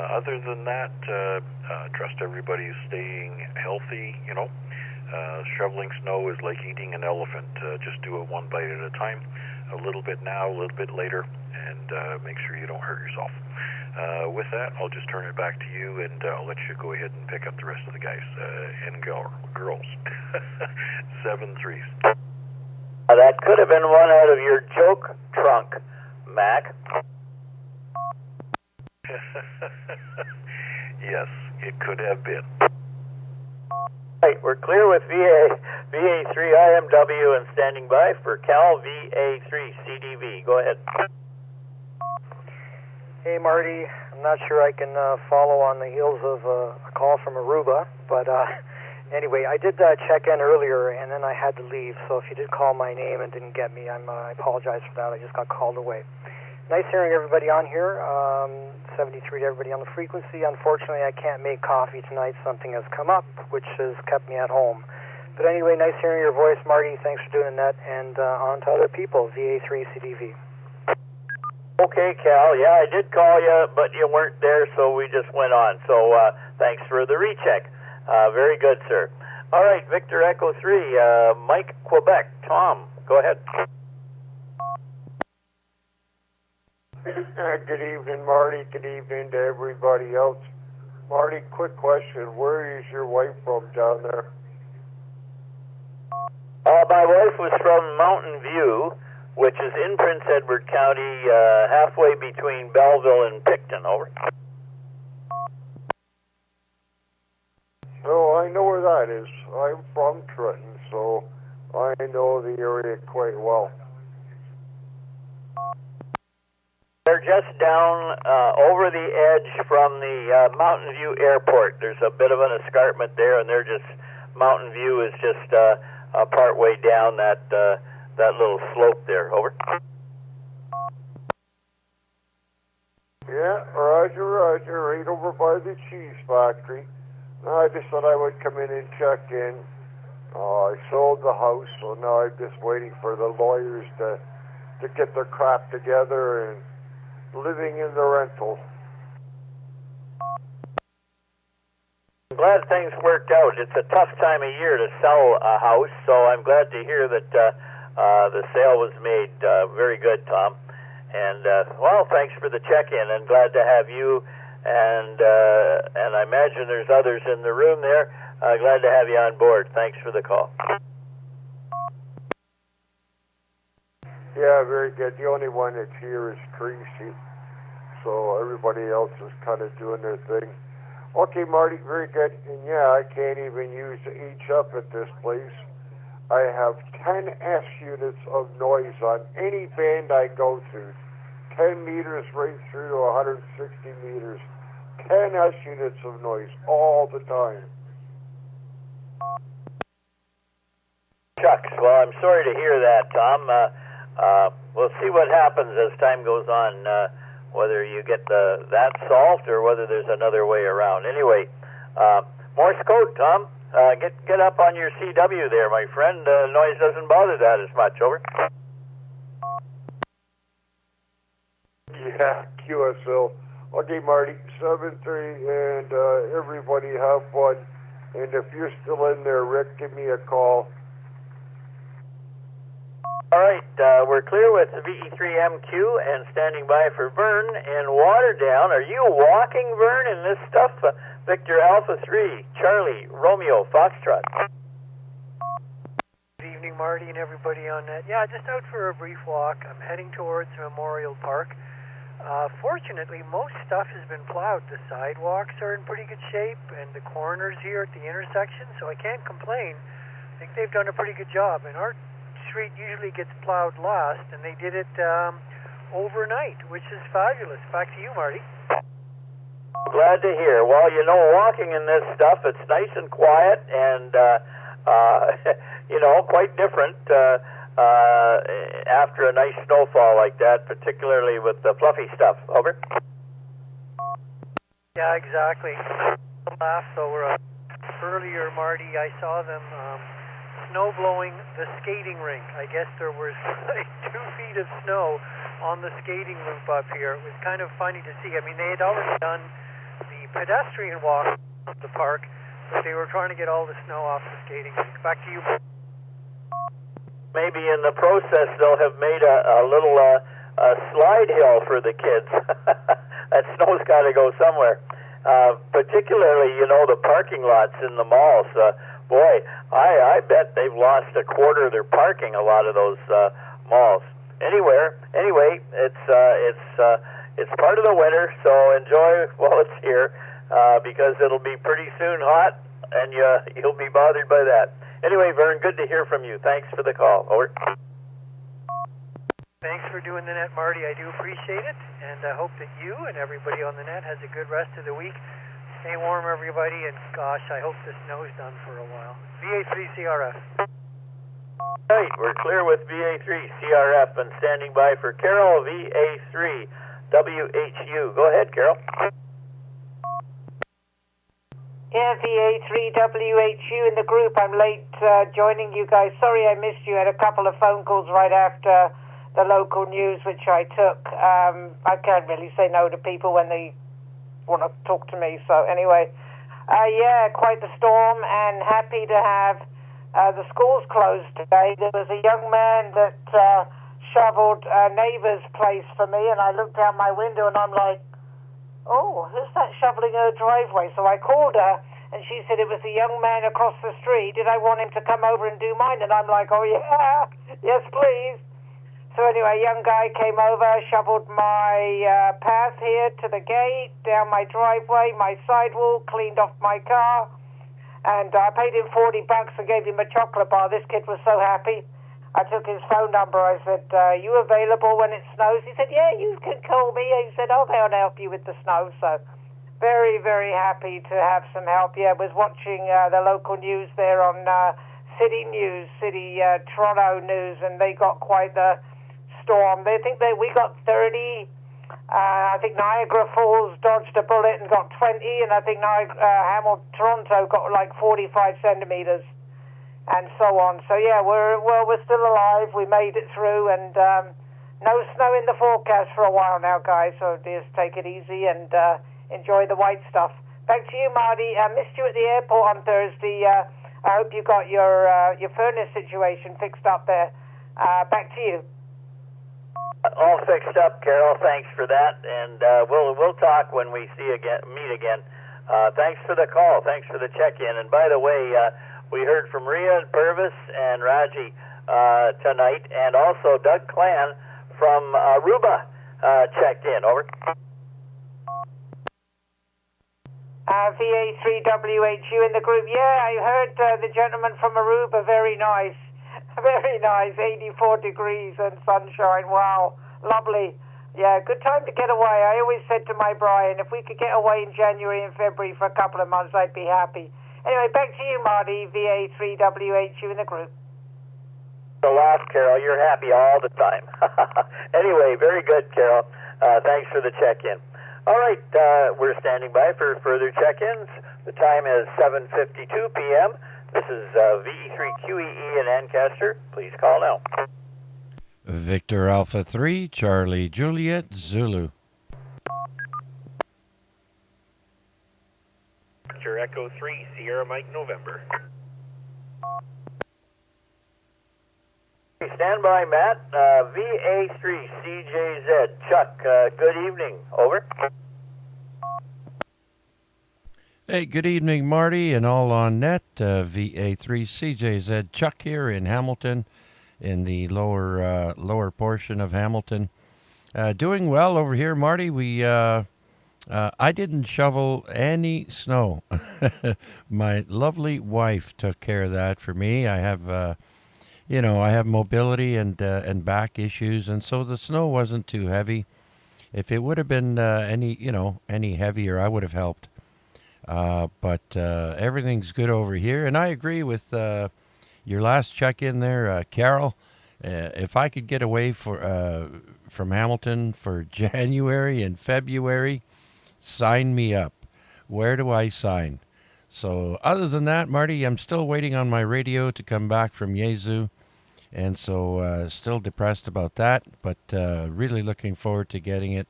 Other than that, trust everybody's staying healthy. You know, shoveling snow is like eating an elephant. Just do it one bite at a time. A little bit now, a little bit later, and make sure you don't hurt yourself. With that, I'll just turn it back to you, and I'll let you go ahead and pick up the rest of the guys and girls. 7-3. That could have been one out of your joke trunk, Mac. Yes, it could have been. Right, we're clear with VA3IMW and standing by for Cal VA3CDV. Go ahead. Hey, Marty. I'm not sure I can follow on the heels of a call from Aruba, but anyway, I did check in earlier, and then I had to leave, so if you did call my name and didn't get me, I apologize for that. I just got called away. Nice hearing everybody on here. 73 to everybody on the frequency. Unfortunately, I can't make coffee tonight. Something has come up, which has kept me at home. But anyway, nice hearing your voice, Marty. Thanks for doing that, and on to other people, VA3CJZ. Okay, Cal. Yeah, I did call you, but you weren't there, so we just went on. So thanks for the recheck. Very good, sir. All right, Victor Echo 3, Mike, Quebec. Tom, go ahead. Good evening, Marty. Good evening to everybody else. Marty, quick question. Where is your wife from down there? My wife was from Mountain View, which is in Prince Edward County, halfway between Belleville and Picton. Over. Oh, I know where that is. I'm from Trenton, so I know the area quite well. They're just down over the edge from the Mountain View Airport. There's a bit of an escarpment there, and they're just Mountain View is just part way down that little slope there. Over. Yeah, Roger, Roger. Right over by the cheese factory. I just thought I would come in and check in. I sold the house, so now I'm just waiting for the lawyers to get their crap together and living in the rental. I'm glad things worked out. It's a tough time of year to sell a house, so I'm glad to hear that the sale was made. Very good, Tom. And well, thanks for the check-in, and glad to have you. And I imagine there's others in the room there. Glad to have you on board. Thanks for the call. Yeah, very good. The only one that's here is Tracy. So everybody else is kind of doing their thing. Okay, Marty, very good. And yeah, I can't even use the H-up at this place. I have 10 S units of noise on any band I go to. 10 meters right through to 160 meters. 10 S units of noise all the time. Shucks. Well, I'm sorry to hear that, Tom. We'll see what happens as time goes on, whether you get that solved or whether there's another way around. Anyway, Morse code, Tom. Get up on your CW there, my friend. Noise doesn't bother that as much. Over. Yeah, QSL. Okay, Marty, 7-3, and everybody have fun. And if you're still in there, Rick, give me a call. All right, we're clear with the VE3MQ and standing by for Vern in Waterdown. Are you walking, Vern, in this stuff? Victor Alpha 3, Charlie, Romeo, Foxtrot. Good evening, Marty, and everybody on net. Yeah, just out for a brief walk. I'm heading towards Memorial Park. Fortunately, most stuff has been plowed. The sidewalks are in pretty good shape, and the corners here at the intersection, so I can't complain. I think they've done a pretty good job, and our street usually gets plowed last, and they did it overnight, which is fabulous. Back to you, Marty. Glad to hear. Well, you know, walking in this stuff, it's nice and quiet, and you know, quite different after a nice snowfall like that, particularly with the fluffy stuff. Over. Yeah, exactly. Laugh over earlier, Marty. I saw them snow blowing the skating rink. I guess there was like 2 feet of snow on the skating loop up here. It was kind of funny to see. I mean, they had already done the pedestrian walk of the park, but they were trying to get all the snow off the skating rink. Back to you. Maybe in the process they'll have made a little slide hill for the kids. That snow's got to go somewhere. Particularly, you know, the parking lots in the malls. Boy, I bet they've lost a quarter of their parking, a lot of those malls. Anyway, it's part of the winter, so enjoy while it's here, because it'll be pretty soon hot, and you'll be bothered by that. Anyway, Vern, good to hear from you. Thanks for the call. Over. Thanks for doing the net, Marty. I do appreciate it, and I hope that you and everybody on the net has a good rest of the week. Stay warm, everybody, and gosh, I hope the snow's done for a while. VA3CRF. Right, we're clear with VA3CRF and standing by for Carol, VA3WHU. Go ahead, Carol. Yeah, VA3WHU in the group. I'm late joining you guys. Sorry I missed you. I had a couple of phone calls right after the local news, which I took. I can't really say no to people when they want to talk to me. So anyway, yeah, quite the storm, and happy to have the schools closed today. There was a young man that shoveled a neighbor's place for me, and I looked out my window and I'm like, oh, who's that shoveling her driveway? So I called her, and she said it was a young man across the street. Did I want him to come over and do mine? And I'm like, oh, yeah, yes, please. So anyway, a young guy came over, shoveled my path here to the gate, down my driveway, my sidewalk, cleaned off my car, and I paid him $40 and gave him a chocolate bar. This kid was so happy. I took his phone number. I said, you available when it snows? He said, yeah, you can call me. He said, I'll be able to help you with the snow. So very, very happy to have some help. Yeah, I was watching the local news there on City News, Toronto News, and they got quite the storm. They think we got 30. I think Niagara Falls dodged a bullet and got 20, and I think Toronto got like 45 centimeters. And so on. So yeah, we're still alive. We made it through, and no snow in the forecast for a while now, guys. So just take it easy and enjoy the white stuff. Back to you, Marty. I missed you at the airport on Thursday. I hope you got your furnace situation fixed up there. Back to you. All fixed up, Carol. Thanks for that, and we'll talk when we meet again. Thanks for the call. Thanks for the check-in. And by the way. We heard from Rhea and Purvis and Raji tonight, and also Doug Clan from Aruba checked in. Over. VA3WHU in the group. Yeah, I heard the gentleman from Aruba. Very nice. Very nice. 84 degrees and sunshine. Wow. Lovely. Yeah, good time to get away. I always said to my Brian, if we could get away in January and February for a couple of months, I'd be happy. Anyway, back to you, Marty, VA3WHU in the group. The last, Carol, you're happy all the time. Anyway, very good, Carol. Thanks for the check-in. All right, we're standing by for further check-ins. The time is 7:52 p.m. This is VE3QEE in Ancaster. Please call now. Victor Alpha 3, Charlie Juliet, Zulu. Echo 3, Sierra Mike, November. Stand by, Matt. VA3CJZ. Chuck, good evening. Over. Hey, good evening, Marty, and all on net. VA3CJZ. Chuck here in Hamilton, in the lower portion of Hamilton. Doing well over here, Marty. I didn't shovel any snow. My lovely wife took care of that for me. I have, I have mobility and back issues, and so the snow wasn't too heavy. If it would have been any heavier, I would have helped. But everything's good over here, and I agree with your last check-in there, Carol. If I could get away from Hamilton for January and February, sign me up. Where do I sign? So other than that, Marty, I'm still waiting on my radio to come back from Yezu, and so still depressed about that, but really looking forward to getting it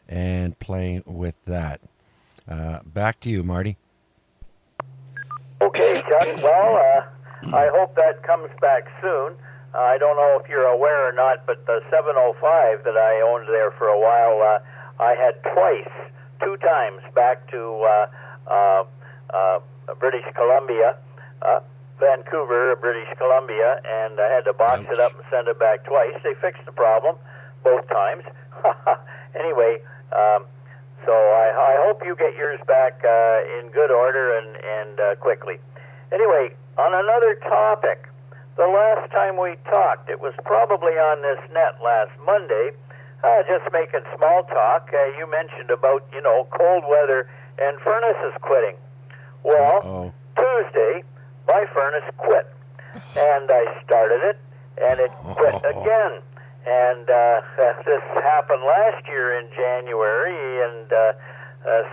and playing with that. Back to you, Marty. Okay, Chuck. Well, I hope that comes back soon. I don't know if you're aware or not, but the 705 that I owned there for a while, I had two times back to British Columbia, Vancouver, British Columbia, and I had to box it up and send it back twice. They fixed the problem both times. Anyway, so I hope you get yours back in good order and quickly. Anyway, on another topic, the last time we talked. It was probably on this net last Monday. Just making small talk. You mentioned about, cold weather and furnaces quitting. Well, Tuesday, my furnace quit. And I started it, and it quit again. And this happened last year in January, and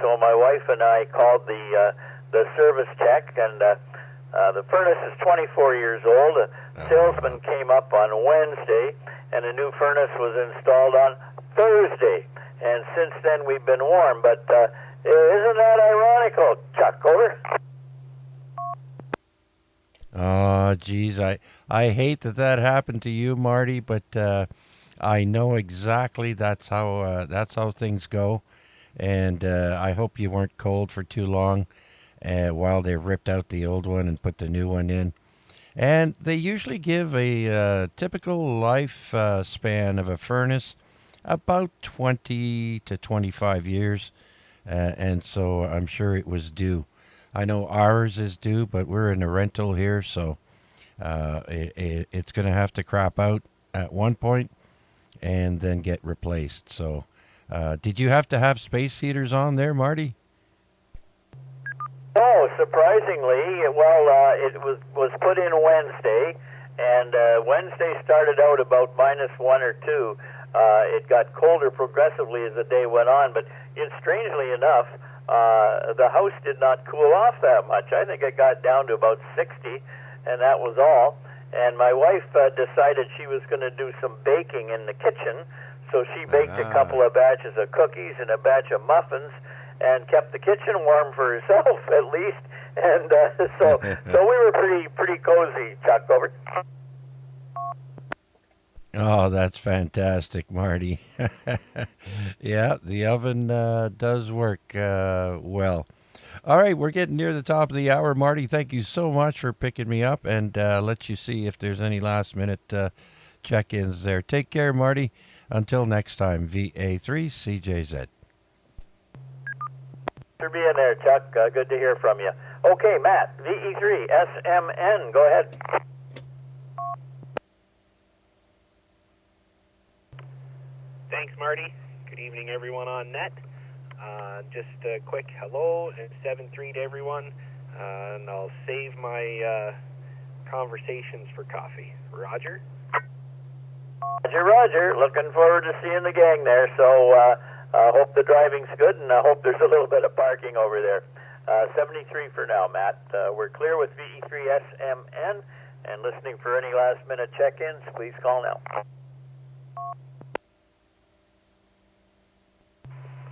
so my wife and I called the service tech, and the furnace is 24 years old. A salesman came up on Wednesday, and a new furnace was installed on Thursday. And since then, we've been warm. But isn't that ironical, Chuck? Over. Oh, geez, I hate that happened to you, Marty, but I know exactly that's how things go, and I hope you weren't cold for too long while they ripped out the old one and put the new one in. And they usually give a typical life span of a furnace about 20 to 25 years, and so I'm sure it was due. I know ours is due, but we're in a rental here, so it's going to have to crap out at one point and then get replaced. So did you have to have space heaters on there, Marty? No, surprisingly, well, it was put in Wednesday, and Wednesday started out about -1 or 2. It got colder progressively as the day went on, but strangely enough, the house did not cool off that much. I think it got down to about 60, and that was all. And my wife decided she was going to do some baking in the kitchen, so she baked a couple of batches of cookies and a batch of muffins, and kept the kitchen warm for herself at least. And so we were pretty cozy, Chuck. Over. Oh, that's fantastic, Marty. Yeah, the oven does work well. All right, we're getting near the top of the hour. Marty, thank you so much for picking me up, and let you see if there's any last-minute check-ins there. Take care, Marty. Until next time, VA3CJZ. For being there, Chuck. Good to hear from you. Okay, Matt, VE3SMN. Go ahead. Thanks, Marty. Good evening, everyone on net. Just a quick hello and 7-3 to everyone. And I'll save my conversations for coffee. Roger? Roger. Looking forward to seeing the gang there. So I hope the driving's good, and I hope there's a little bit of parking over there. 73 for now, Matt. We're clear with VE3SMN, and listening for any last-minute check-ins, please call now.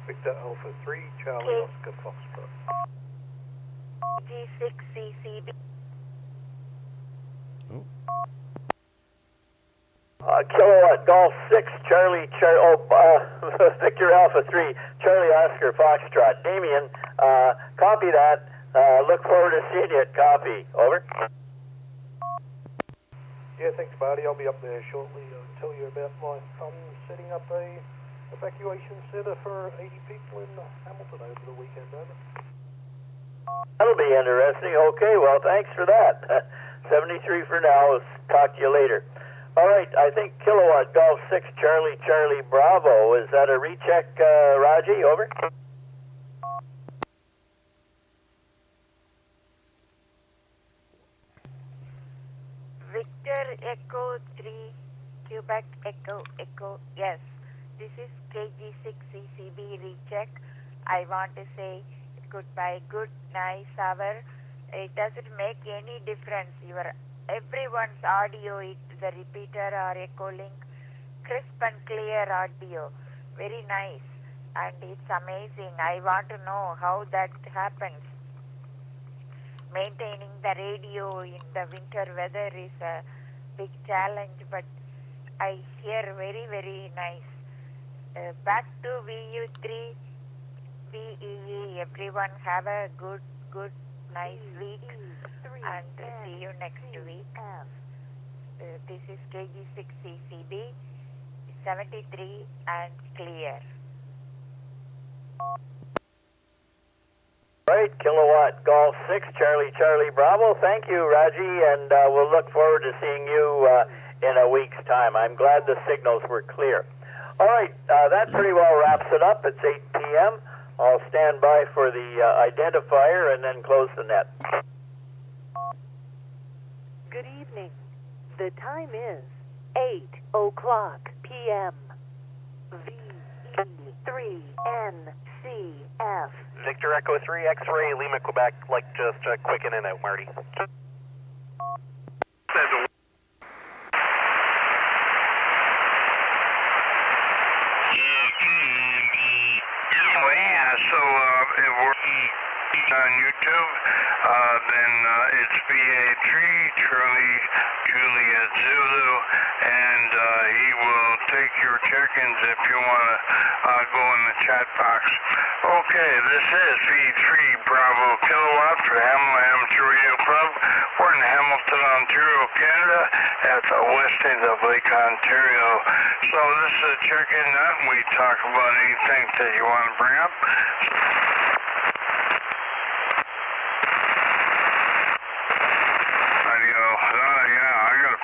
Victor Alpha 3, Charlie Oscar Foxtrot. G6CCB. Kilowatt Golf 6, Victor Alpha 3, Charlie Oscar Foxtrot. Damien, copy that. Look forward to seeing you at coffee. Over. Yeah, thanks, Marty. I'll be up there shortly. I'll tell you about I'm setting up a evacuation center for 80 people in Hamilton over the weekend. Over. That'll be interesting. Okay, well, thanks for that. 73 for now. I'll talk to you later. All right, I think Kilowatt Golf 6, Charlie Bravo. Is that a recheck, Raji? Over. Victor Echo 3, Quebec Echo, yes. This is KG6CCB recheck. I want to say goodbye, good, nice hour. It doesn't make any difference. Everyone's audio, the repeater or echo link, crisp and clear audio, very nice, and it's amazing. I want to know how that happens. Maintaining the radio in the winter weather is a big challenge, but I hear very, very nice. Back to VU3, VEE. Everyone have a good, nice week, and see you next week. This is KG6CCB, 73 and clear. Right, Kilowatt Golf 6, Charlie Bravo. Thank you, Raji, and we'll look forward to seeing you in a week's time. I'm glad the signals were clear. All right, that pretty well wraps it up. It's 8 p.m. I'll stand by for the identifier and then close the net. Good evening. The time is 8 o'clock p.m. VE3NCF. Victor Echo 3, X-Ray, Lima, Quebec. Like just quick in and out, Marty. If we're on YouTube, then it's VA3 Charlie Juliet Zulu, and he will take your check-ins if you want to go in the chat box. Okay, this is V3 Bravo Kilowatt for Hamilton Amateur Radio Club. We're in Hamilton, Ontario, Canada, at the west end of Lake Ontario. So this is a check-in net, and we talk about anything that you want to bring up.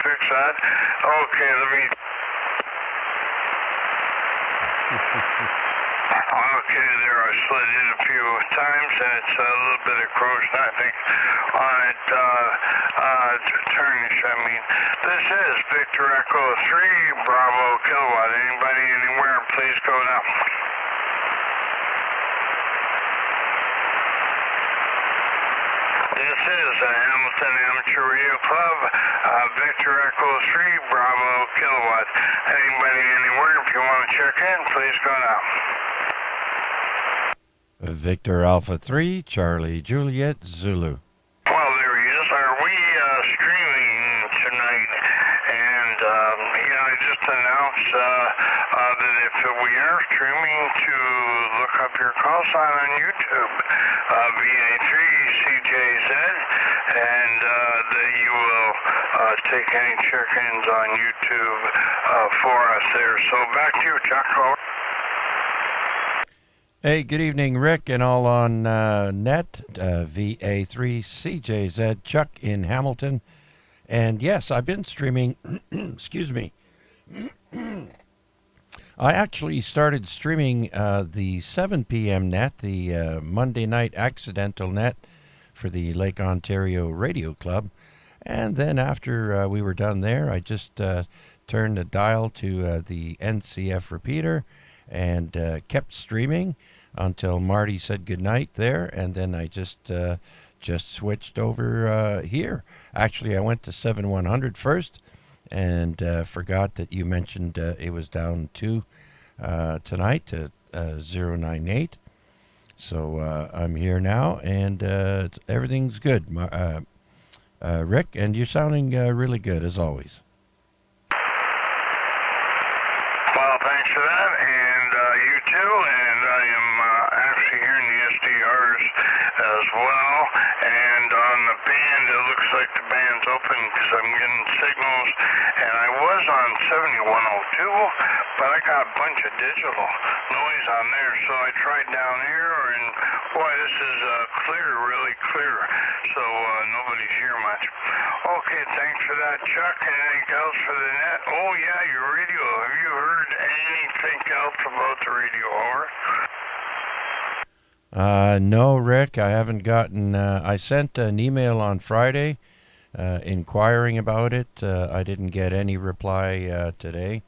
Fix that. Okay, let me. Okay, there I slid in a few times, and it's a little bit of corrosion, I think, on it. Tarnish, I mean. This is Victor Echo 3 Bravo Kilowatt. Anybody, anywhere, please go now. This is Hamilton Amateur Radio Club, Victor Echo 3 Bravo Kilowatt. Anybody, anywhere, if you want to check in, please go now. Victor Alpha 3, Charlie Juliet Zulu. Well, there he is. Are we streaming tonight? And I just announced that if we are streaming, to look up your call sign on YouTube, VA3CJZ, and that you will take any check-ins on YouTube for us there. So back to you, Chuck. Hey, good evening, Rick, and all on net, VA3CJZ, Chuck in Hamilton. And yes, I've been streaming, excuse me. I actually started streaming the 7 p.m. net, the Monday night accidental net for the Lake Ontario Radio Club. And then after we were done there, I just turned the dial to the NCF repeater and kept streaming until Marty said goodnight there, and then I just switched over here. Actually, I went to 7100 first, and forgot that you mentioned it was down to tonight to 098. So I'm here now, and everything's good, Rick, and you're sounding really good as always. Well, thanks for that, and you too, and I am actually hearing the SDRs as well, and on the band, it looks like the band's open because I'm getting signals, and I was on 7102, but I got a bunch of digital noise on there, so I tried down here, and boy, this is clear, really clear, so nobody's here much. Okay, thanks for that, Chuck. Anything else for the net? Oh yeah, your radio. Have you heard anything else about the radio, over? No, Rick, I haven't gotten, I sent an email on Friday inquiring about it. I didn't get any reply today.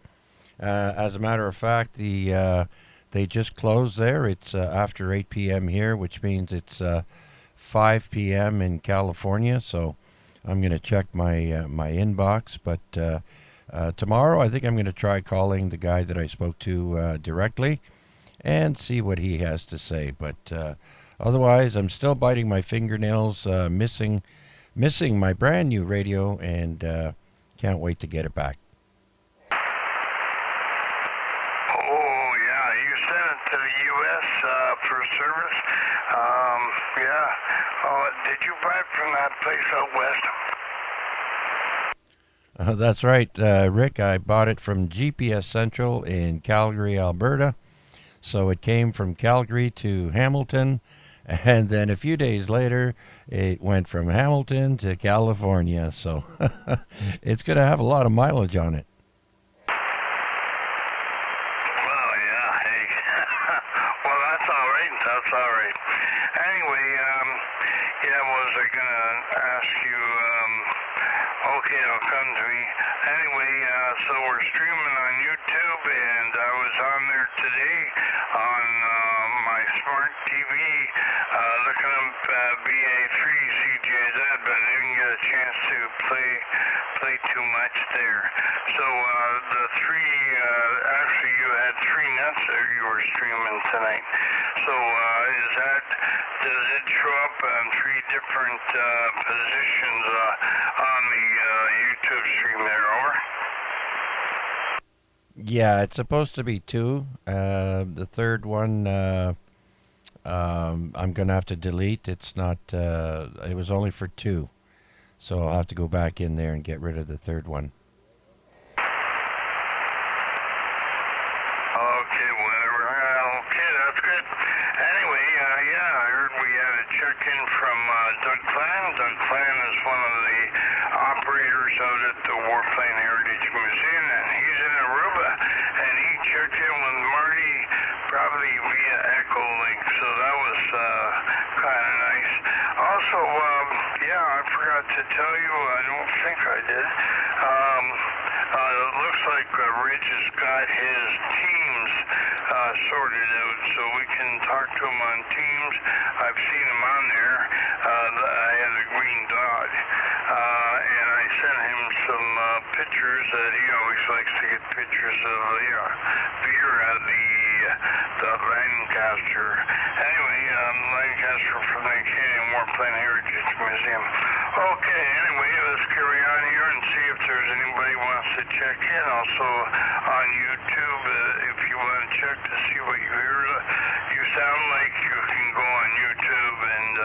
As a matter of fact, they just closed there. It's after 8 p.m. here, which means it's 5 p.m. in California, so I'm going to check my my inbox. But tomorrow I think I'm going to try calling the guy that I spoke to directly and see what he has to say. But otherwise, I'm still biting my fingernails, missing my brand new radio, and can't wait to get it back. Oh, yeah, you sent it to the U.S. For service. Yeah. Oh, did you buy it from that place out west? That's right, Rick. I bought it from GPS Central in Calgary, Alberta. So it came from Calgary to Hamilton, And then a few days later, it went from Hamilton to California. So it's going to have a lot of mileage on it. Well, yeah, hey. Well, that's all right. That's all right. Anyway, yeah, was I going to ask you, okay, it'll come to me. Anyway, so we're streaming on YouTube, and I was on there today on my smart TV, looking up VA3CJZ, but I didn't get a chance to play too much there. So the three, actually you had three nets that you were streaming tonight. So is that, does it show up on three different positions on the YouTube stream there, over? Yeah, it's supposed to be two. The third one, I'm going to have to delete. It's not, it was only for two. So I'll have to go back in there and get rid of the third one. Okay, whatever. Okay, that's good. Anyway, yeah, I heard we had a check-in from Doug Clan. Doug Clan is one of the operators out at the Warplane Heritage Museum, and he's in Aruba, and he checked in with Marty probably via Echo Link, so that was kind of nice. Also, yeah, I forgot to tell you, I don't think I did. It looks like Rich has got his Teams sorted out, so we can talk to him on Teams. I've seen him on there. I had a green dot, and I sent him some pictures that he always likes to get pictures of beer at the Lancaster. Anyway, Lancaster from the Canadian Warplane Heritage Museum. Okay, anyway, let's carry on here and see if there's anybody who wants to check in. Also on YouTube, if you want to check to see what you hear, you sound like you can go on YouTube and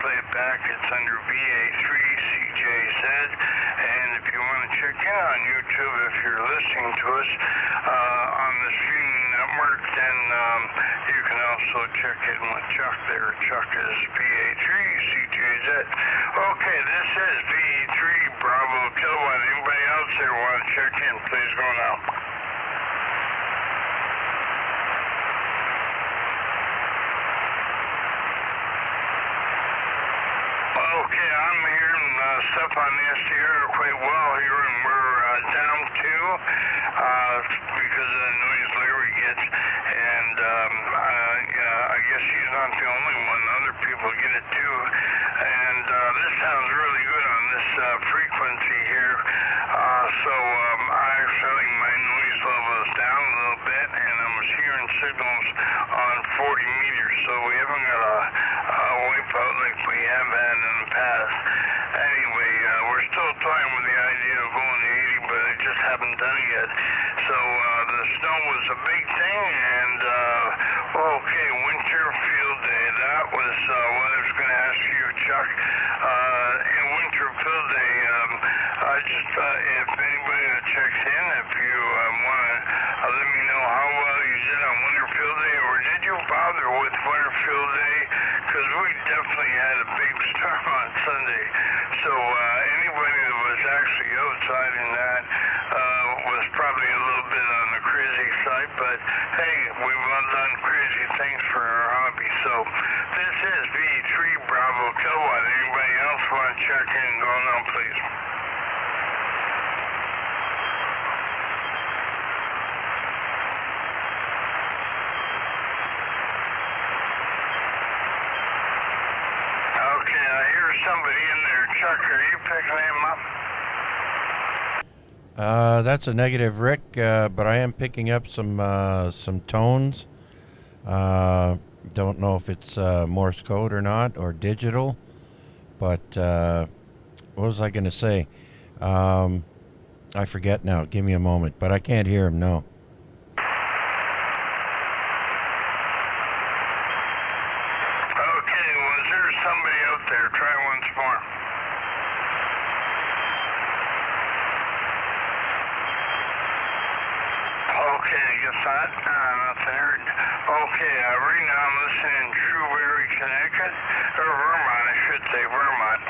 play it back. It's under VA3CJZ. And if you want to check in on YouTube, if you're listening to us on the streaming network, then you can also check in with Chuck there. Chuck is VA3CJZ. Okay, this is V3 Bravo Kilowatt. Anybody else there want to check in? Please go now. Okay, I'm hearing stuff on the SDR quite well here, and we're down two because of the noise Larry gets, and I guess he's not the only one. Other people get it too, and this sounds really good on this frequency here. So actually my noise level is down a little bit, and I'm hearing signals on 40 meters, so we haven't got a wipeout like we have had in the past. Anyway, we're still toying with the idea of going to 80, but I just haven't done it yet. So the snow was a big thing, and okay, Winter Field Day. That was what I was going to ask you, Chuck. In Winter Field Day, I just if anybody that checks in, if you want to let me know how well you did on Winter Field Day, or did you bother with Winter Field Day? Because we definitely had a big storm on Sunday. So anybody that was actually outside in that was probably a little bit on the crazy side, but hey, we've all done crazy things for our hobby. So this is V3 Bravo Kilowatt. Anybody else want to check in? Go on, please. Okay, I hear somebody in there. Chuck, are you picking him up? That's a negative, Rick, but I am picking up some tones. Don't know if it's Morse code or not, or digital, but what was I going to say? I forget now. Give me a moment, but I can't hear him, no. Okay, was there somebody out there? Try once more. Okay, I guess not. Nothing heard. Okay, right now I'm listening in Shrewsbury, Connecticut, or Vermont, I should say Vermont.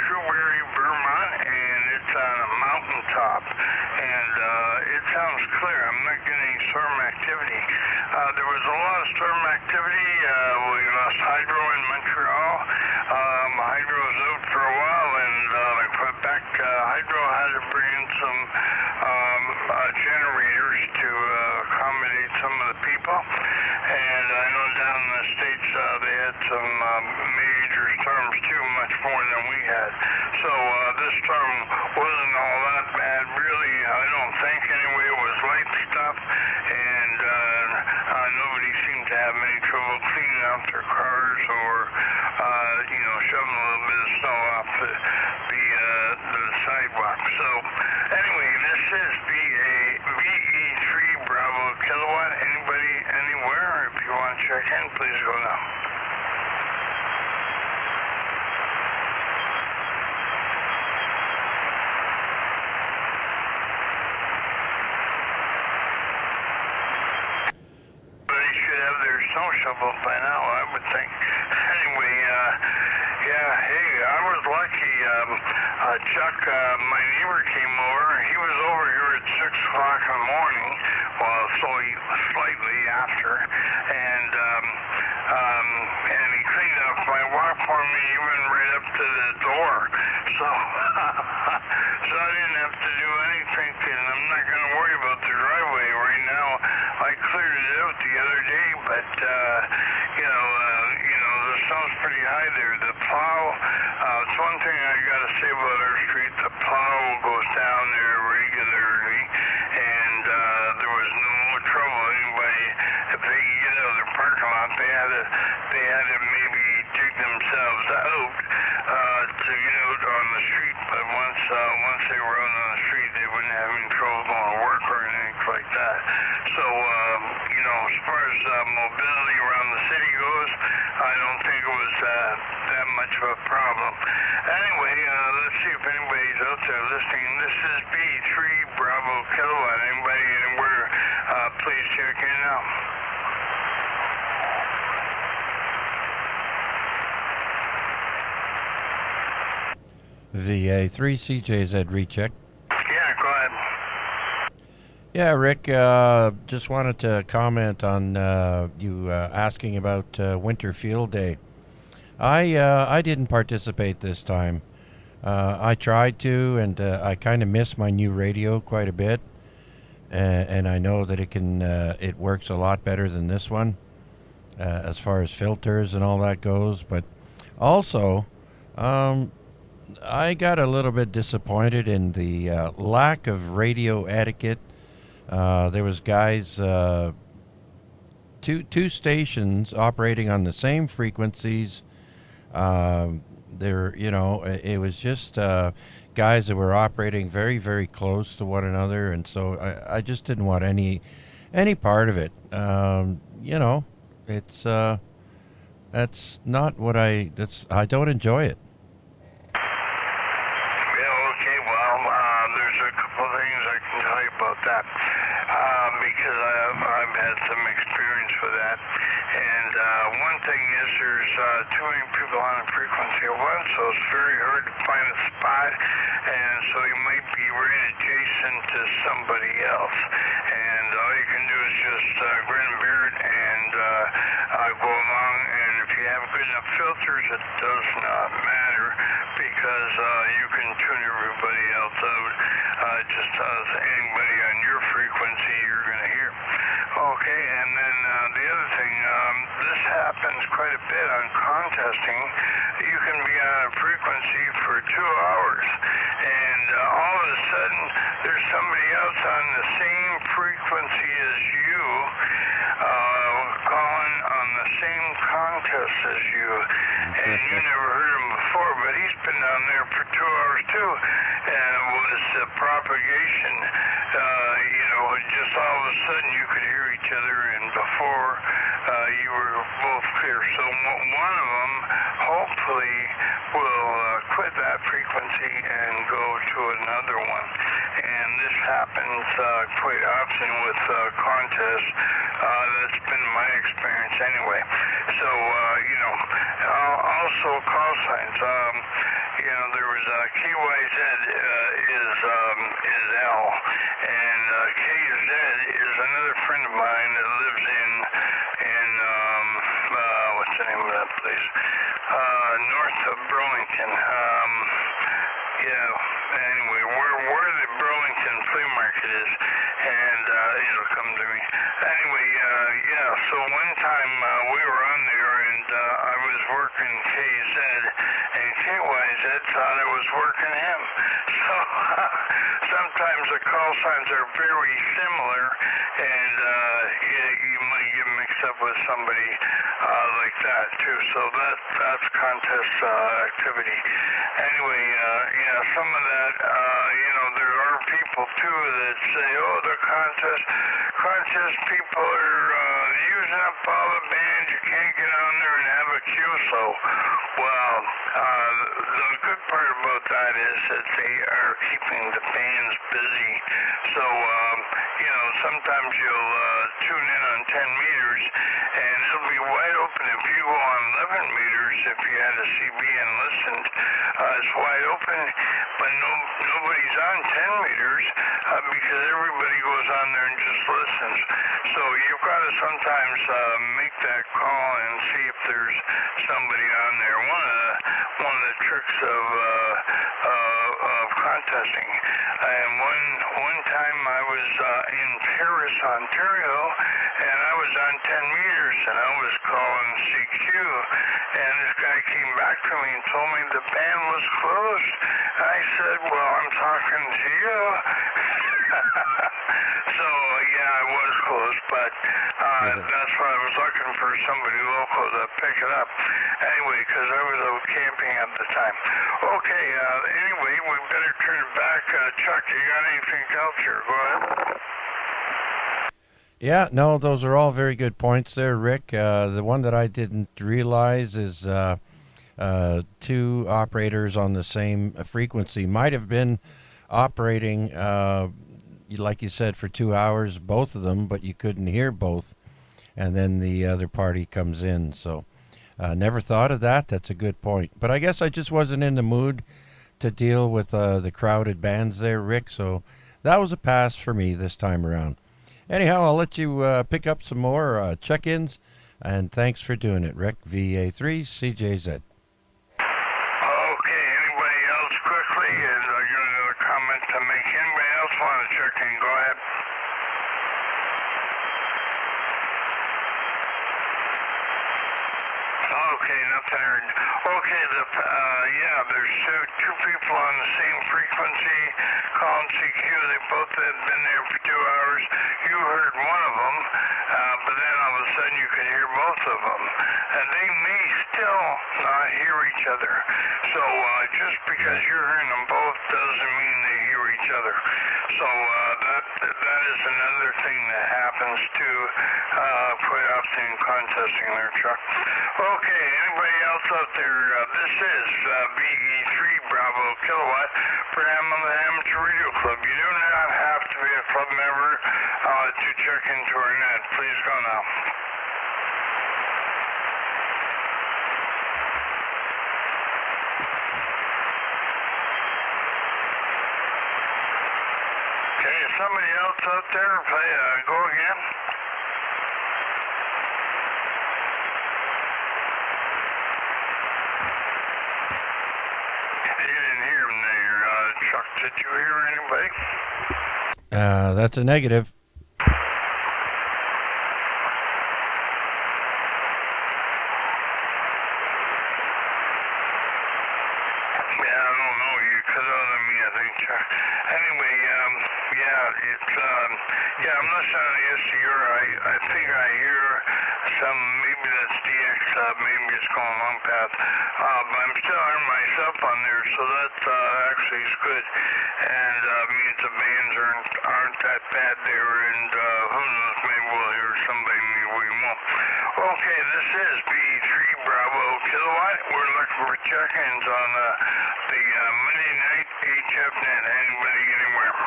Shrewsbury, Vermont, and it's on a mountaintop. And it sounds clear. I'm not getting any storm activity. There was a lot of storm activity. We lost hydro in Montreal. Hydro was out for a while, and Quebec Hydro had to bring in some generators to accommodate some of the people. And I know down in the States they had some major storms too, much more than we had. So this storm wasn't all that bad, really. I don't think anyway. It was light stuff, and nobody seemed to have any trouble cleaning out their cars or shoving a little bit of snow off the sidewalk. So anyway, this is VA3 Bravo Kilowatt. Anybody, anywhere? If you want to check in, please go now. They should have their snow shovel by now, I would think. Anyway, yeah, hey, I was lucky. Chuck, my neighbor came over. He was over here at 6 o'clock in the morning, well, slightly after, and he cleaned up my walk for me, even right up to the door. So, so I didn't have to do anything, and I'm not going to worry about the driveway right now. I cleared it out the other day, but the snow's pretty high there. The plow, it's one thing I got to say about our street. The plow goes down there regularly, and there was no trouble. Anybody, if they could get out of their parking lot, they had to maybe dig themselves out to get out on the street. But once they were out on the street, they wouldn't have any trouble going to work or anything like that. So, as far as mobility around the city goes, I don't think it was that much of a problem. Anyway, let's see if anybody's out there listening. This is B3 Bravo Kilowatt. Anybody anywhere, please check in now. VA3CJZ recheck. Yeah, go ahead. Yeah, Rick, just wanted to comment on you asking about Winter Field Day. I didn't participate this time. I tried to, and I kind of miss my new radio quite a bit. And I know that it works a lot better than this one, as far as filters and all that goes. But also, I got a little bit disappointed in the lack of radio etiquette. There was guys, two stations operating on the same frequencies. It was just guys that were operating very, very close to one another, and so I just didn't want any part of it. That's not what I don't enjoy it. There's a couple of things I can tell you about that, because I've had some experience with that. And one thing is there's too many people on a frequency at once, so it's very hard to find a spot, and so you might be right adjacent to somebody else. And all you can do is just grin and bear it and go along, and if you have good enough filters, it does not matter, because you can tune everybody else out, just as anybody on your frequency you're going to hear. Okay, and then the other thing, this happens quite a bit on contesting. You can be on a frequency for 2 hours, and all of a sudden there's somebody else on the same frequency as you, calling on the same contest as you, and you never heard him before, but he's been down there for 2 hours too, and it was propagation. Just all of a sudden you could hear each other, and before you were both clear. So one of them hopefully will quit that frequency and go to another one. And this happens quite often with contests. That's been my experience anyway. So, also call signs. There was KYZ is L, and KZ is another friend of mine that lives in what's the name of that place? North of Burlington. Anyway, where the Burlington flea market is, and it'll come to me. Anyway, so one time we were on there, and I was working KZ, and KYZ thought I was working him. So sometimes the call signs are very similar, and you might get mixed up with somebody like that too. So that's contest activity. Anyway, some of that, there are people too that say, oh, the contest people are using up all the bands. You can't get on there and have a queue. So, well, the good part about that is that they are keeping the bands busy. So, sometimes you'll tune in on 10 meters, and it'll be wide open. If you go on 11 meters, if you had a CB and listened, it's wide open, but nobody's on 10 meters because everybody goes on there and just listens. So you've got to sometimes make that call and see if there's somebody on there. One of the tricks of contesting. And one time I was in Paris, Ontario, and I was on 10 meters, and I was calling CQ, and this guy came back to me and told me the band was closed. I said, well, I'm talking to you. So, I was close, but that's why I was looking for somebody local to pick it up. Anyway, because I was out camping at the time. Okay, anyway, we better turn it back. Chuck, you got anything else here? Go ahead. Yeah, no, those are all very good points there, Rick. The one that I didn't realize is two operators on the same frequency might have been operating, like you said, for 2 hours, both of them, but you couldn't hear both, and then the other party comes in. So never thought of that. That's a good point. But I guess I just wasn't in the mood to deal with the crowded bands there, Rick, so that was a pass for me this time around. Anyhow, I'll let you pick up some more check-ins, and thanks for doing it, Rick. VA3CJZ. Okay, anybody else quickly? Is I got another comment to make. Anybody else want to check in? Go ahead. Okay, nothing heard. Okay, there's two people on the same frequency calling CQ. They both had been there for 2 hours. You heard one of them, but then all of a sudden you could hear both of them. And they may still not hear each other. So just because you're hearing them both doesn't mean they hear each other. So that is another thing that happens too quite often in contesting there, Chuck. Okay, anybody else out there? This is VE3 Bravo Kilowatt for Hamilton Amateur Radio Club. You do not have to be a club member to check into our net. Please go now. Okay, somebody else out there? Go again. Chuck, did you hear anybody? That's a negative. Yeah, I don't know. You cut out on me, I think, Chuck. Anyway, I'm listening to the SCR. I think I hear some, maybe that's DX, maybe it's going long path. But I'm still hearing myself on there, so that actually is good. And means the bands aren't that bad there, and who knows, maybe we'll hear somebody, maybe we won't. Okay, this is B3 Bravo Kilowatt. We're looking for check-ins on the Monday night HFNet. Anybody anywhere?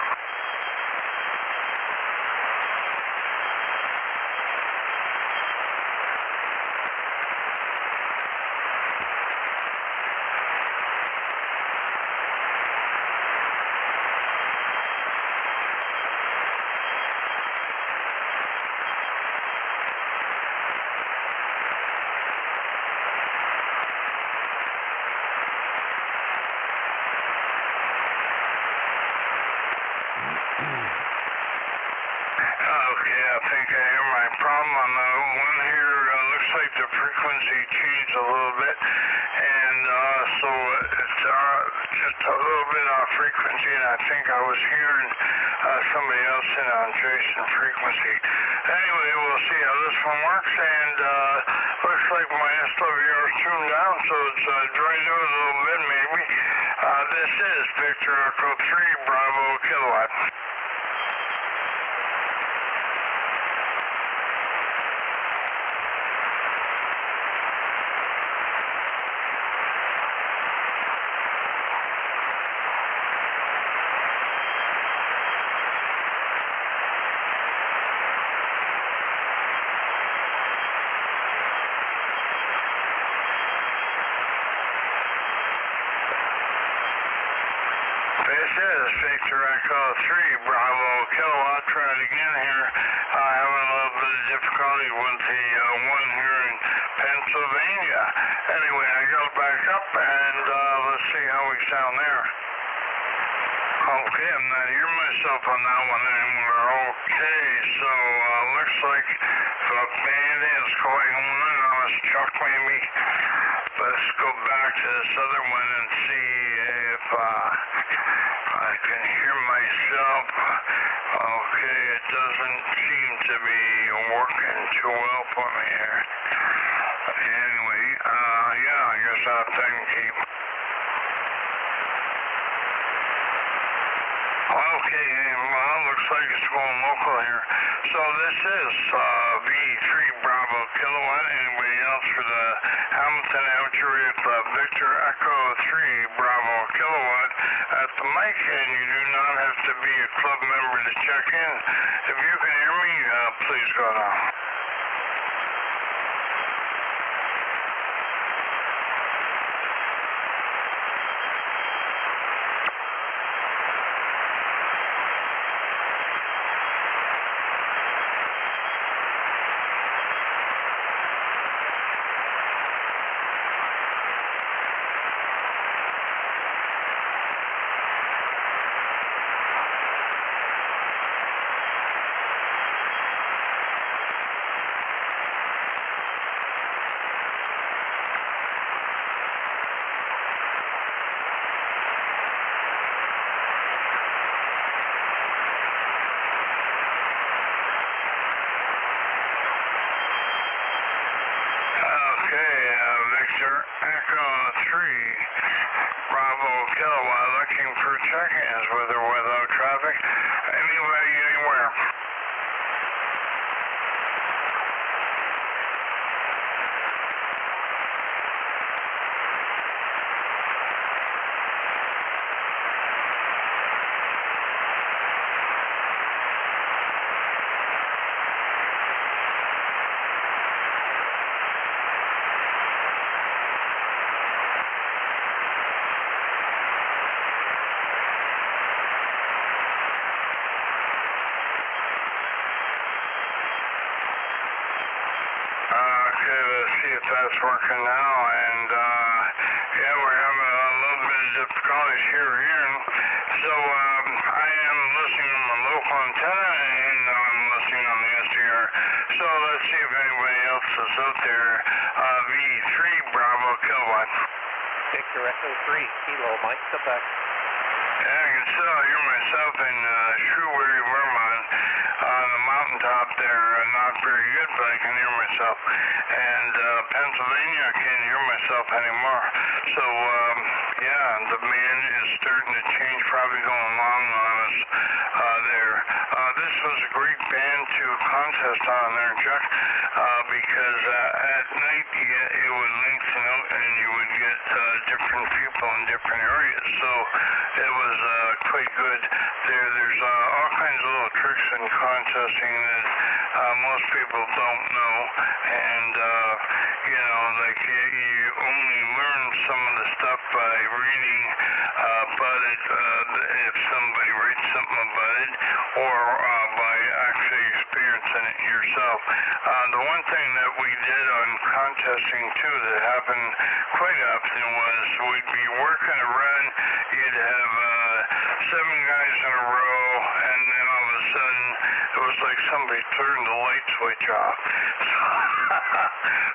on here. Looks like the frequency changed a little bit, and so it's just a little bit off frequency, and I think I was hearing somebody else in on Jason frequency. Anyway, we'll see how this one works, and looks like my SWR is tuned down, so it's joined out a little bit maybe. This is Victor Echo 3 Bravo Kilowatt. This is Victor Echo 3 Bravo Kilowatt. Try it again here. Having a little bit of difficulty with the one here in Pennsylvania. Anyway, I go back up and let's see how we sound there. Okay, I'm not hearing myself on that one anymore. Okay, so looks like the band is going on. Let's Chuck maybe. Let's go back to this other one and see if I can hear myself. Okay, it doesn't seem to be working too well for me here. Anyway, yeah, I guess I'll have to keep. Okay, well, looks like it's going local here. So this is VA3 Bravo Kilowatt. Anybody else for the Hamilton Outreach Victor Echo 3 Bravo Kilowatt at the mic, and you do not have to be a club member to check in. If you can hear me, please go now. Victor Echo 3 Bravo Kilowatt, looking for check-ins with or without traffic. Anybody, anywhere. Okay, let's see if that's working now, and yeah, we're having a little bit of difficulties here again. So I am listening on the local antenna, and I'm listening on the SDR. So let's see if anybody else is out there. V3 Bravo Kilowatt. Victor Echo 3 Kilo, Mike, Quebec. Yeah, I can still hear myself in Shrewsbury, Vermont, on the mountaintop there. Not very good, but I can hear myself. And Pennsylvania, I can't hear myself anymore. So, yeah, the band is starting to change, probably going long on us there. This was a great band to contest on there, Chuck, because at night it would lengthen out and you would get different people in different areas. So it was quite good. There's all kinds of little tricks in contesting that most people don't know, and you know, like you only learn some of the stuff by reading about it, if somebody writes something about it, or by actually experiencing it yourself. yourself. The one thing that we did on contesting too that happened quite often was we'd be working a run, you'd have 7 guys in a row, and then all of a sudden it was like somebody turned the light switch off.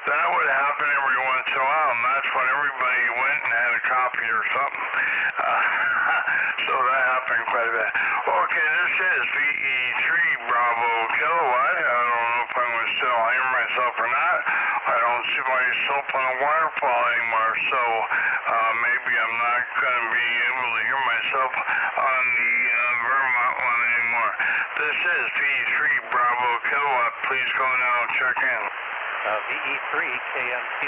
So that would happen every once in a while, and that's when everybody went and had a coffee or something. So that happened quite a bit. Okay, this is VE3 Bravo Kilowatt. I don't know if I'm going to still hear myself or not. I don't see myself on a waterfall anymore, so maybe I'm not going to be able to hear myself on the Vermont one anymore. This is VE3 Bravo Kilowatt. Please go now, check in. VE3 KMQ.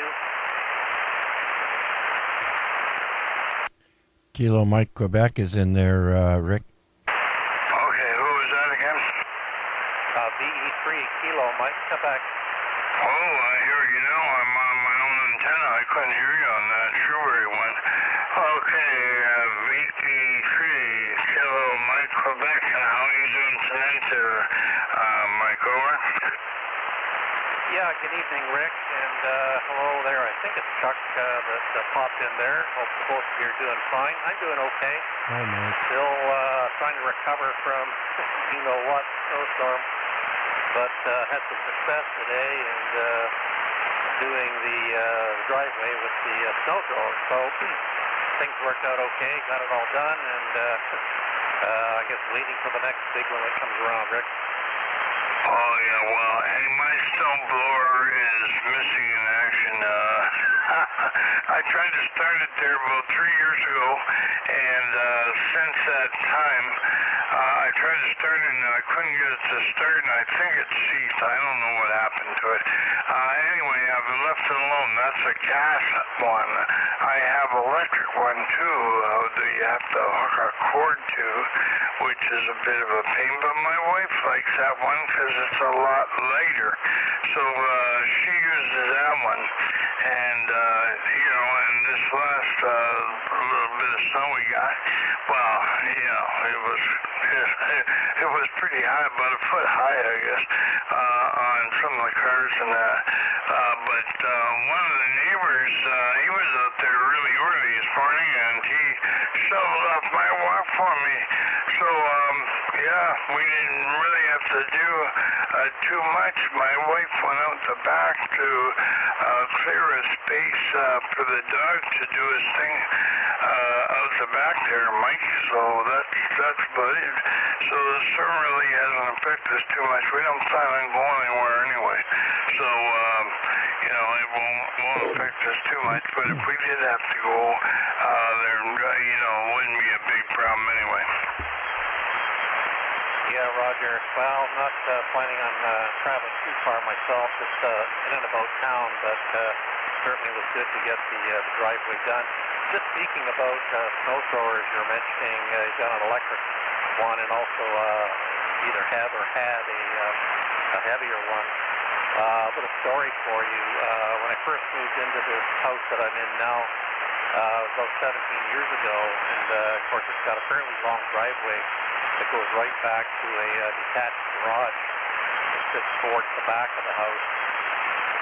Kilo Mike Quebec is in there, Rick. Okay, who was that again? VE3 Kilo Mike Quebec. Oh, I hear you now. I'm on my own antenna. I couldn't hear you on that Shrewsbury one. Okay, VE3 Kilo Mike Quebec. And how are you doing tonight there, Mike? Over? Yeah, good evening, Rick, and hello there. I think it's Chuck that popped in there. Hope both of you are doing fine. I'm doing okay. Hi, Mike. Still trying to recover from you-know-what snowstorm, but had some success today and doing the driveway with the snow thrower. So things worked out okay, got it all done, and I guess waiting for the next big one that comes around, Rick. Oh, yeah, well, hey, my stone blower is missing in action. I tried to start it there about 3 years ago, and since that time, I tried to start it, and I couldn't get it to start, and I think it ceased. I don't know what happened to it. Anyway, I've left it alone. That's a gas one. I have electric one, too, that you have to hook a cord to, which is a bit of a pain, but my wife likes that one because it's a lot lighter. So she uses that one. And, you know, and this last little bit of snow we got, well, you know, it was pretty high, about a foot high, I guess, on some of the cars and that. But one of the neighbors, he was out there really early this morning, and he shoveled off my walk for me. So, yeah, we didn't really have to do too much. My wife went out the back to clear a space for the dog to do his thing out the back there, Mike. So that's about it. So the storm really hasn't affected us too much. We don't plan on going anywhere anyway. So, you know, it won't affect us too much. But if we did have to go, there, you know, wouldn't be a big problem anyway. Yeah, Roger. Well, not planning on traveling too far myself, just in and about town, but certainly was good to get the driveway done. Just speaking about snow throwers, you're mentioning you've got an electric one and also either have or had a heavier one. A little story for you. When I first moved into this house that I'm in now, about 17 years ago, and of course it's got a fairly long driveway that goes right back to a detached garage that sits towards the back of the house.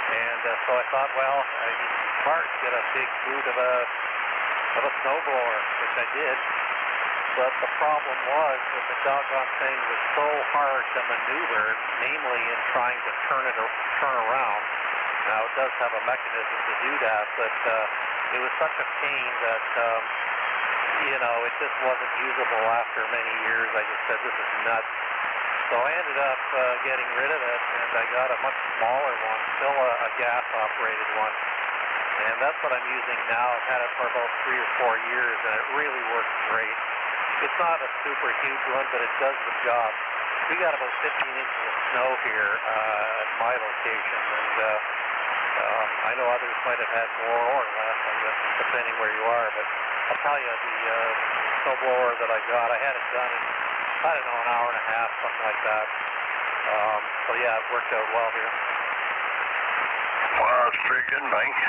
And so I thought, well, I need to be smart to get a big boot of a snowblower, which I did. But the problem was that the doggone thing was so hard to maneuver, namely in trying to turn around. Now it does have a mechanism to do that, but it was such a pain that you know, it just wasn't usable after many years. I just said, this is nuts. So I ended up getting rid of it, and I got a much smaller one, still a gas-operated one. And that's what I'm using now. I've had it for about 3 or 4 years, and it really works great. It's not a super huge one, but it does the job. We got about 15 inches of snow here at my location, and I know others might have had more or less, I guess, depending where you are, but I'll tell you, the snowblower that I got, I had it done in, I don't know, an hour and a half, something like that. So yeah, it worked out well here. Well, it's pretty good, Mike.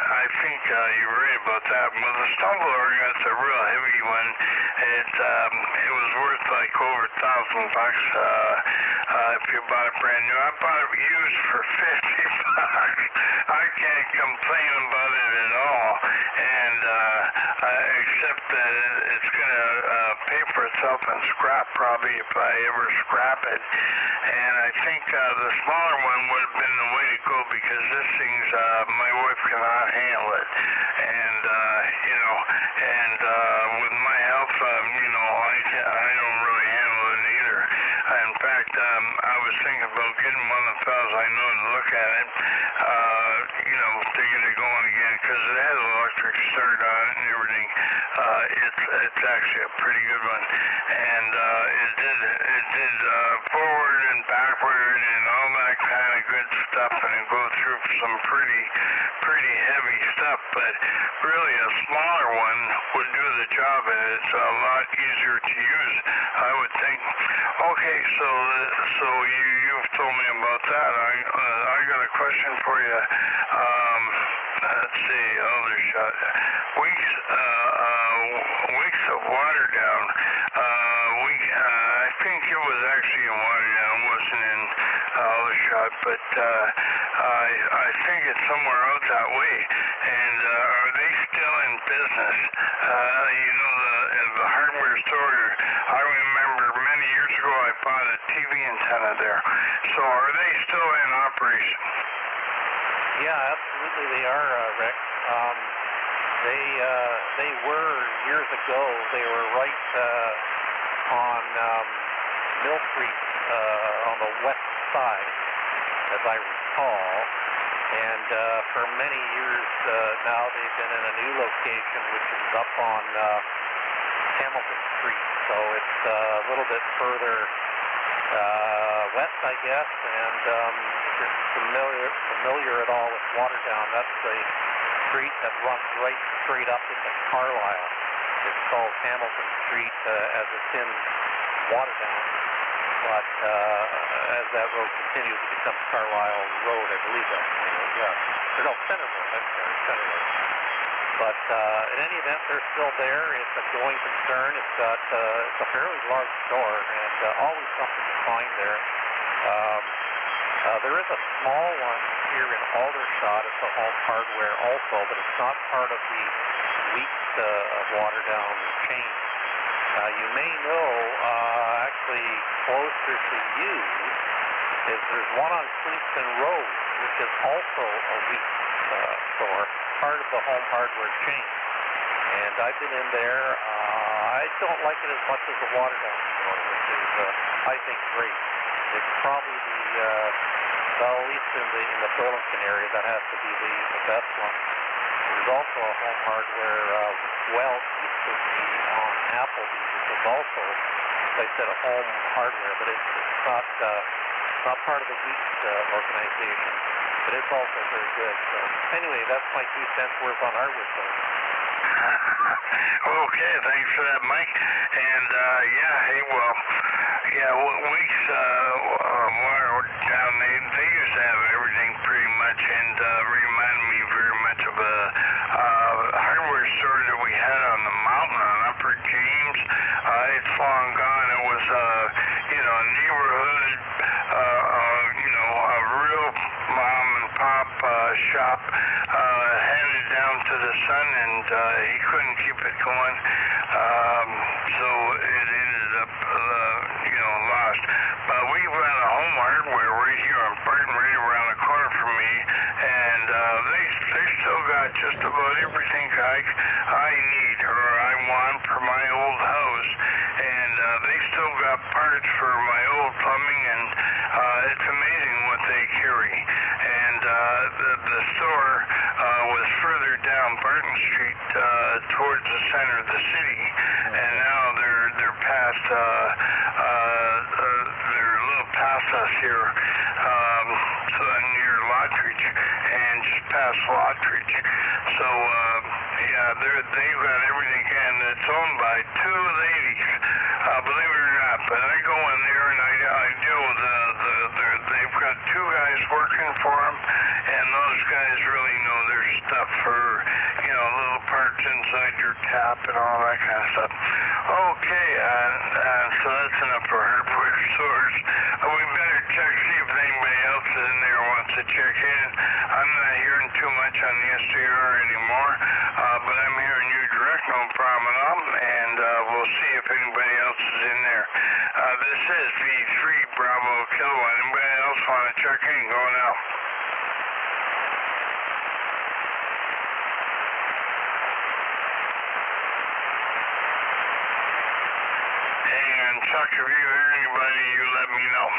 I think you're right about that. Well, the snowblower, that's a real heavy one. It was worth like over $1,000 if you bought it brand new. I bought it used for $50. I can't complain about it at all, and except that it's going to pay for itself in scrap probably if I ever scrap it. And I think the smaller one would have been the way to go because this thing's my wife cannot handle it, and with my health, I don't really handle it either. In fact, I was thinking about getting one of the fellows I know to look at it, to get it going again because it has electric start on it and everything. It's actually a pretty good one, and it did forward and backward and all that kind of good stuff, and it go through some pretty heavy stuff. But really, a smaller one would do the job, and it's a lot easier to use, I would think. Okay, so you've told me about that. I got a question for you. Let's see, Aldershot. Weeks of water down. I think it was actually in water down. It wasn't in Aldershot, but I think it's somewhere out that way. And are they still in business? The hardware store. I remember many years ago I bought a TV antenna there. So are they still in operation? Yeah, absolutely they are, Rick. They were years ago. They were right on Mill Street on the west side, as I recall. And for many years now, they've been in a new location, which is up on Hamilton Street. So it's a little bit further west, I guess. And if you're familiar at all with Waterdown, that's the street that runs right straight up into Carlisle. It's called Hamilton Street as it's in Waterdown. But as that road continues, it becomes Carlisle Road, I believe that's the name. Yeah. Or no, Center Road. I'm sorry, Center Road. But in any event, they're still there. It's a going concern. It's got it's a fairly large store and always something to find there. There is a small one here in Aldershot. It's a Home Hardware also, but it's not part of the Weeks of Waterdown chain. You may know, actually closer to you, is there's one on Queenston Road, which is also a Weeks store, part of the Home Hardware chain. And I've been in there. I don't like it as much as the Waterdown store, which is, I think, great. It's probably at least in the Burlington area, that has to be the best one. There's also a Home Hardware well east of me on Appleby, which is also, as I said, a Home Hardware, but it's not part of the Weeks organization, but it's also very good. So anyway, that's my 2 cents worth on hardware stores. Okay, thanks for that, Mike. And Weeks Waterdown, they used to have everything pretty much, and reminded me very much of a hardware store that we had on the mountain on Upper James. It's long gone. It was a neighborhood, a real mom and pop shop. Handed down to the son, and he couldn't keep it going, so it ended up lost. But we ran a Home Hardware right here on Barton, right around the corner from me, and they still got just about everything I need or I want for my old house, and they still got parts for my old plumbing, and it's amazing what they carry. And the store was further down Barton Street towards the center of the city, and now they're past they're a little past us here, so near Lottridge and just past Lottridge. So they've got everything, and it's owned by 2 ladies, believe it or not. But I go in there and I deal with they've got 2 two guys working for him, and those guys really know their stuff for, you know, little parts inside your tap and all that kind of stuff. Okay, so that's enough for hardware stores. We better check, see if anybody else is in there wants to check in. I'm not hearing too much on the SDR anymore, but I'm hearing you direct, no problem at all, and we'll see if anybody else is in there. This is V3 Bravo Kilowatt. Anybody else want to check in? Go now. And Chuck, if you hear anybody, you let me know.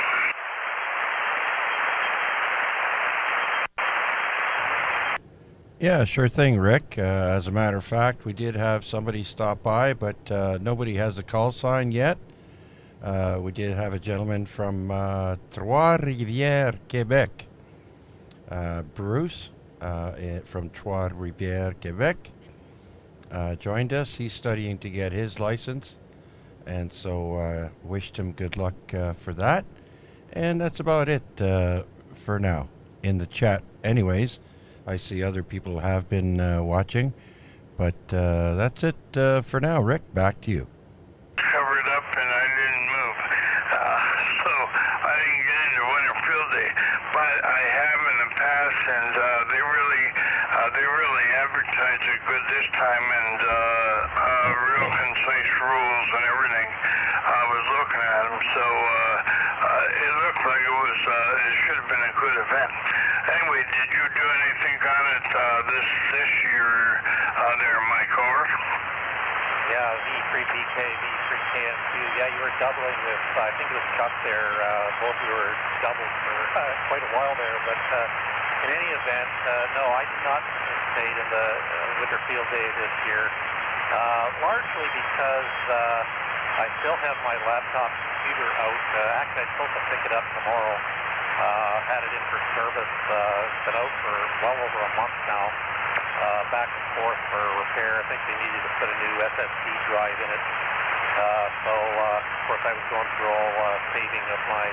Yeah, sure thing, Rick. As a matter of fact, we did have somebody stop by, but nobody has a call sign yet. We did have a gentleman from Trois-Rivières, Quebec. Bruce from Trois-Rivières, Quebec joined us. He's studying to get his license, and so wished him good luck for that. And that's about it for now in the chat. Anyways, I see other people have been watching, but that's it for now. Rick, back to you. Covered up and I didn't move, so I didn't get into Winter Field Day, but I have in the past, and they really advertise it good this time, and real concise rules and everything. I was looking at them, so it looked like it should have been a good event. Anyway, did you do anything on it this year there, Mike, over? Yeah, V3BK, V3KM2. Yeah, you were doubling with, I think it was Chuck there. Both you were doubled for quite a while there. But in any event, no, I did not participate in the Winter Field Day this year. Largely because I still have my laptop computer out. Actually, I'm supposed to pick it up tomorrow. Had it in for service. It's been out for well over a month now. Back and forth for repair. I think they needed to put a new SSD drive in it. So, of course, I was going through all saving of my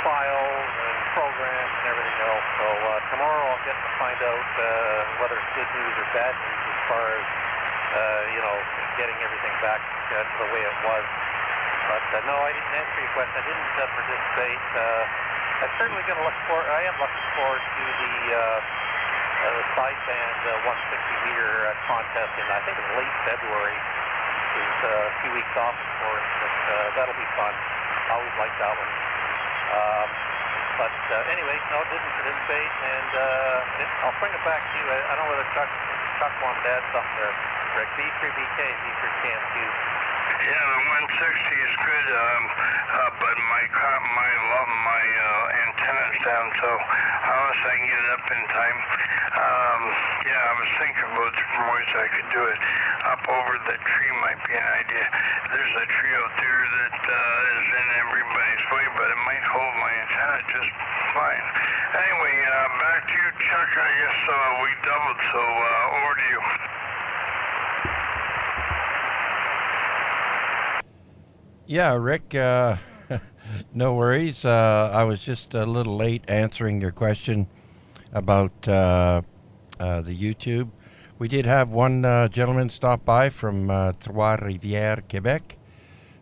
files and programs and everything else. So tomorrow I'll get to find out whether it's good news or bad news as far as, getting everything back to the way it was. But no, I didn't answer your question. I didn't participate. I'm certainly going to I am looking forward to the sideband 160-meter contest in, I think it's late February. There's a few weeks off, of course, but that'll be fun. Always like that one. But anyway, no, didn't participate, and I'll bring it back to you. I don't know whether Chuck wanted to add something there. Rick, V3BK, V3KM2. Yeah, the 160 is good, but my antenna's down, so unless I can get it up in time. Yeah, I was thinking about different ways I could do it. Up over the tree might be an idea. There's a tree out there that is in everybody's way, but it might hold my antenna just fine. Anyway, back to you, Chuck. I guess we doubled, so over to you. Yeah, Rick, no worries. I was just a little late answering your question about the YouTube. We did have one gentleman stop by from Trois-Rivières, Quebec,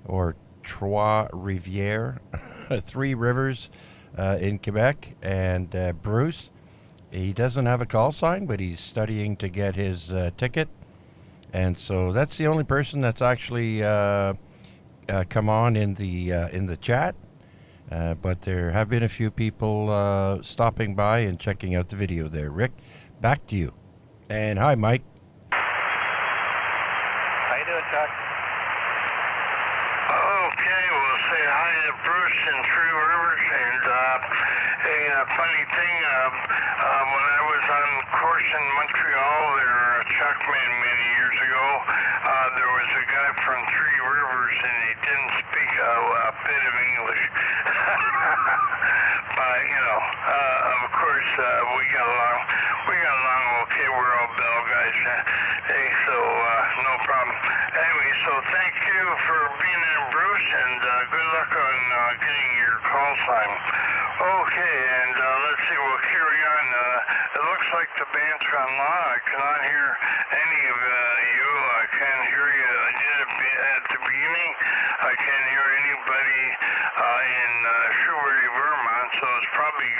or Trois-Rivières, Three Rivers in Quebec, and Bruce. He doesn't have a call sign, but he's studying to get his ticket, and so that's the only person that's actually come on in the chat. But there have been a few people stopping by and checking out the video there. Rick, back to you. And hi, Mike. How you doing, Chuck? Okay, we'll say hi to Bruce in Three Rivers. And a funny thing, when I was on course in Montreal there, Chuck, many years ago, there was a guy from Three Rivers, and he didn't speak a bit of English. But, of course, we got along okay. We're all Bell guys. Hey, so no problem. Anyway, so thank you for being in, Bruce, and good luck on getting your call sign. Okay, and looks like the band's gone long. I cannot hear any of you. I can't hear you. I did at the beginning. I can't hear anybody in Shrewsbury, Vermont, so it's probably,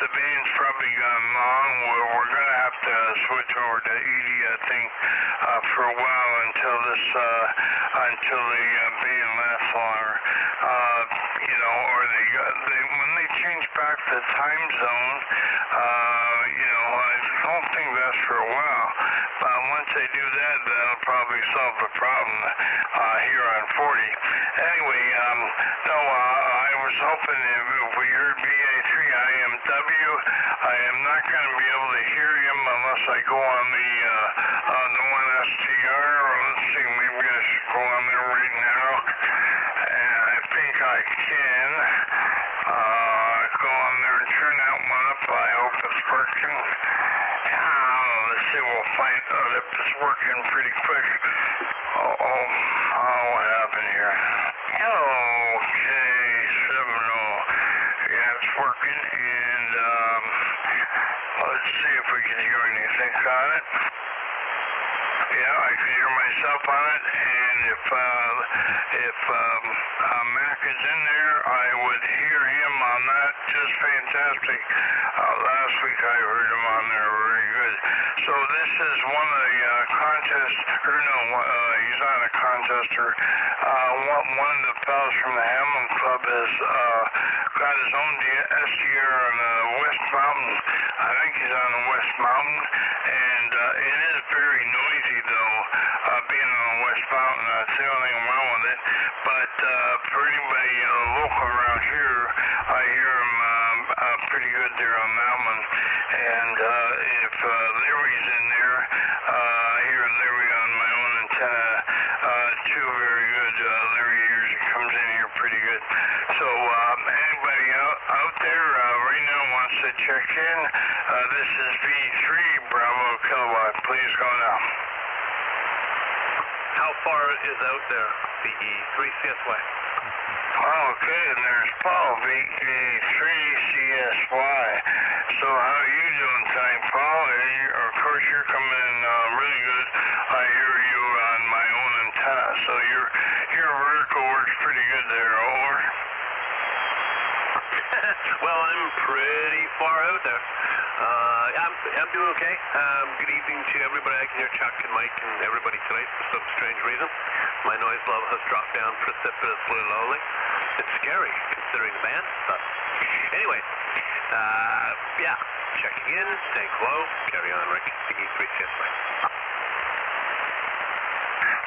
the band's probably gone long. We're going to have to switch over to 80, I think, for a while until this, until the band lasts longer. You know, or when they change back the time zone, you know, I don't think that's for a while. But once they do that, that'll probably solve the problem here on 40. Anyway, no, I was hoping if we heard VA3IMW, I am not going to be able to hear him unless I go on the one STR. Let's see, maybe I should go on there right now. And I think I can go on there and turn that one up. I hope it's working. Let's see, we'll find out if it's working pretty quick. What happened here? Okay, 7-0. Yeah, it's working, and let's see if we can hear anything on it. Yeah, I can hear myself on it, and if Mac is in there, I would hear him on that just fantastic. Last week I heard him on there very good. So this is one of the contests, or no, he's not a contester. One of the fellows from the Hamlin Club has got his own STR on the West Mountain. I think he's on the West Mountain, and it is very noisy though, being on the West Mountain. That's the only thing wrong with it. But for anybody local around here, I hear him pretty good there on that one. And if Larry's in there, I hear Larry on my own antenna too, very good. Larry usually comes in here pretty good. So anybody out there right now wants to check in, this is V3 Bravo Kilowatt. Please go now. How far is out there, VA3CSY? Okay, and there's Paul, VA3CSY. So how are you doing tonight, Paul? Of course, you're coming in really good. I hear you on my own antenna, so your vertical works pretty good there. Over. Well, I'm pretty far out there. I'm doing okay. Good evening to everybody. I can hear Chuck and Mike and everybody tonight for some strange reason. My noise level has dropped down precipitously lowly. It's scary considering the band, but anyway, yeah, checking in, saying hello, carry on, Rick, VA3CSY.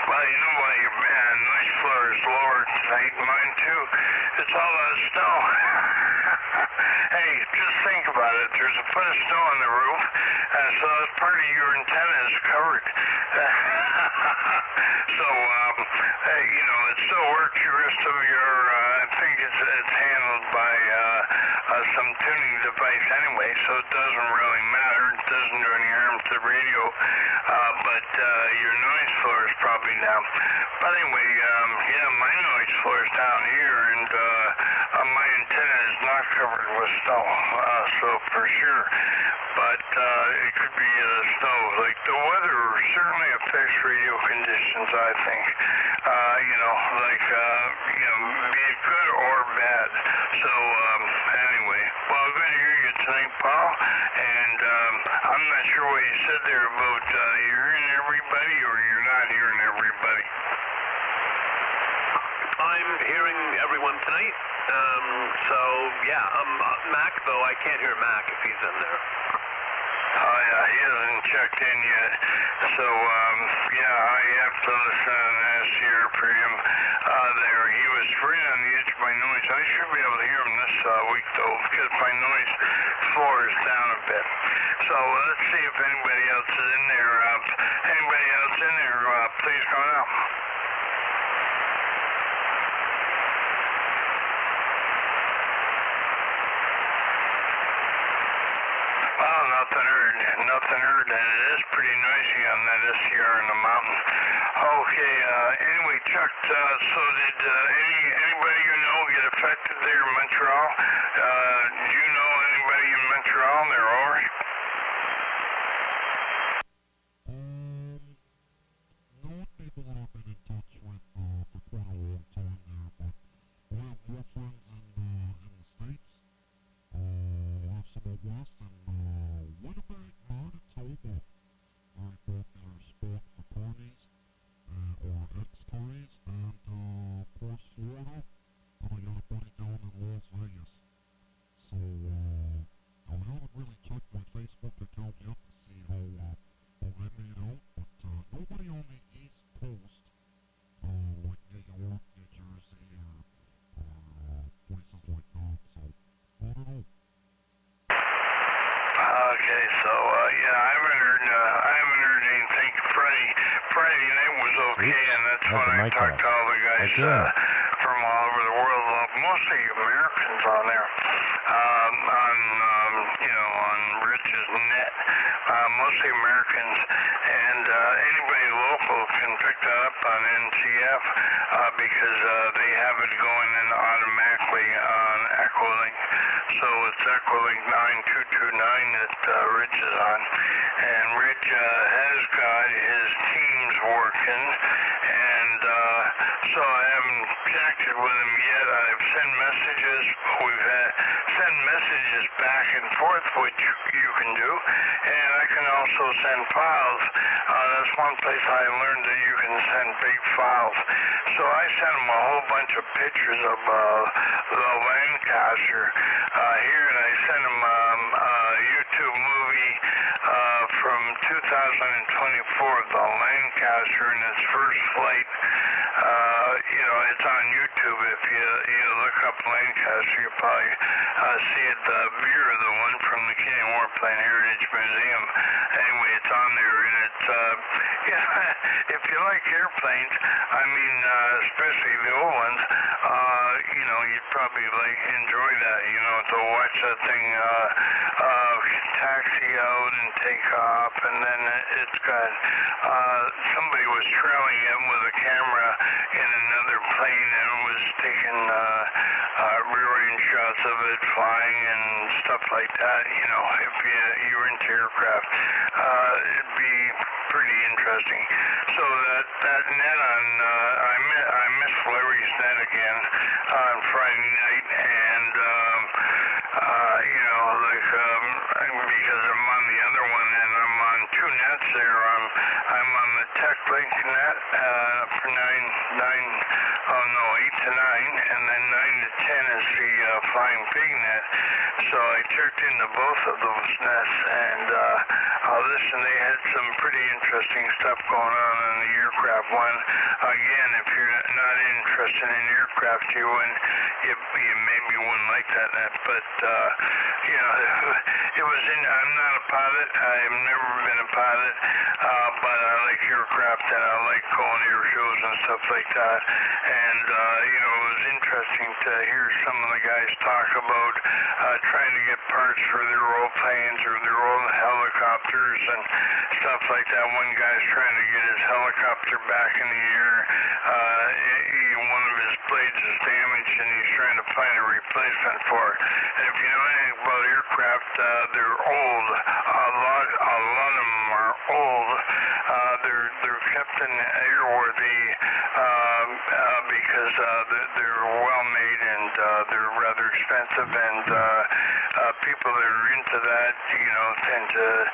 Well, you know why your noise floor is lower tonight, mine too. It's all that snow. Hey, just think about it. There's a foot of snow on the roof, and so that's part of your antenna is covered. So, hey, you know, it still works. The rest of your, I think it's handled by some tuning device anyway, so it doesn't really matter. It doesn't do any harm to the radio, but your noise floor is probably down. But anyway, yeah, my noise floor is down here, and my antenna is not covered with snow, so for sure. But it could be snow. Like the weather certainly affects radio conditions, I think. You know, like you know, be it good or bad. So anyway, well, good to hear you tonight, Paul. And I'm not sure what you said there about you're hearing everybody or you're not hearing everybody. I'm hearing everyone tonight. So yeah, Mac though, I can't hear Mac if he's in there. Oh yeah, he hasn't checked in yet. So yeah, I have to listen on this here for him. There, he was right on the edge of my noise. I should be able to hear him this week though, because my noise floor is down a bit. So let's see if anybody else is in there. Anybody else in there? Please go now. Well, nothing heard, and it is pretty noisy on that SCR in the mountain. Okay, anyway, Chuck, so did anybody you know get affected there in Montreal? Do you know anybody in Montreal? They're over? Had the when I mic talk off. to all the guys Again. from all over the world, mostly Americans on there, on Rich's net, mostly Americans, and anybody local can pick that up on NCF because they have it going in automatically on Equilink. So it's Equilink 9229 that Rich is on, and Rich has got his teams working, and so I haven't connected with him yet. I've sent messages. We've sent messages back and forth, which you can do, and I can also send files. That's one place I learned that you can send big files. So I sent him a whole bunch of pictures of the Lancaster here, and I sent him a YouTube movie from 2024 of the Lancaster in its first flight. It's on YouTube. If you look up Lancaster, you'll probably see it. The view of the one from the Canadian Warplane Heritage Museum. Anyway, it's on there, and it's if you like airplanes, I mean, especially the old ones, you'd probably enjoy that. To watch that thing taxi out and take off, and then it's got somebody was trailing it with a camera in another plane, and it was taking rear-end shots of it flying and stuff like that. If you're into aircraft, it'd be pretty interesting. So that net on I missed Larry's net again on Friday night, and because I'm on the other one, and I'm on two nets there. I'm on the TechLink net for 8 to 9, and then 9 to 10 is the Flying Pig net. So I checked into both of those nets, and listen, they had some pretty interesting stuff going on the aircraft one. Again, if you're not interested in aircraft, you maybe wouldn't like that net, but it was I'm not a pilot. I've never been a pilot, but I like aircraft, and I like going air shows and stuff like that. And it was interesting to hear some of the guys talk about trying to get parts for their old planes or their old helicopters and stuff like that. One guy's trying to get his helicopter back in the air. One of his blades is damaged, and he's trying to find a replacement for it. And if you know anything about aircraft, they're old. A lot of them are old. They're kept in airworthy because they're well made, and they're rather expensive, and people that are into that, tend to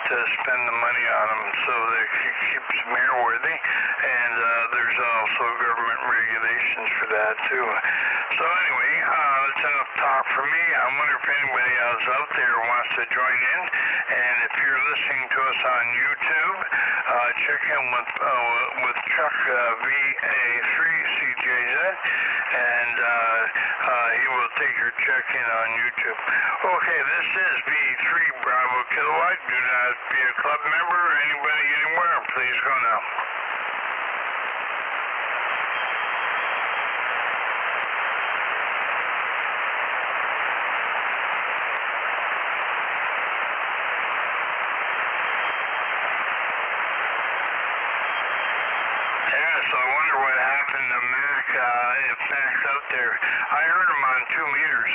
spend the money on them, so that it keeps them airworthy, and there's also government regulations for that too. So anyway, that's enough talk for me. I wonder if anybody else out there wants to join in, and if you're listening to us on YouTube, check in with Chuck VA3CJZ, and he will take your check in on YouTube. Okay, this is V3 Bravo Kilowatt. Do not be a club member or anybody anywhere. Please go now. So I wonder what happened to Mac, if Mac's out there. I heard him on 2 meters.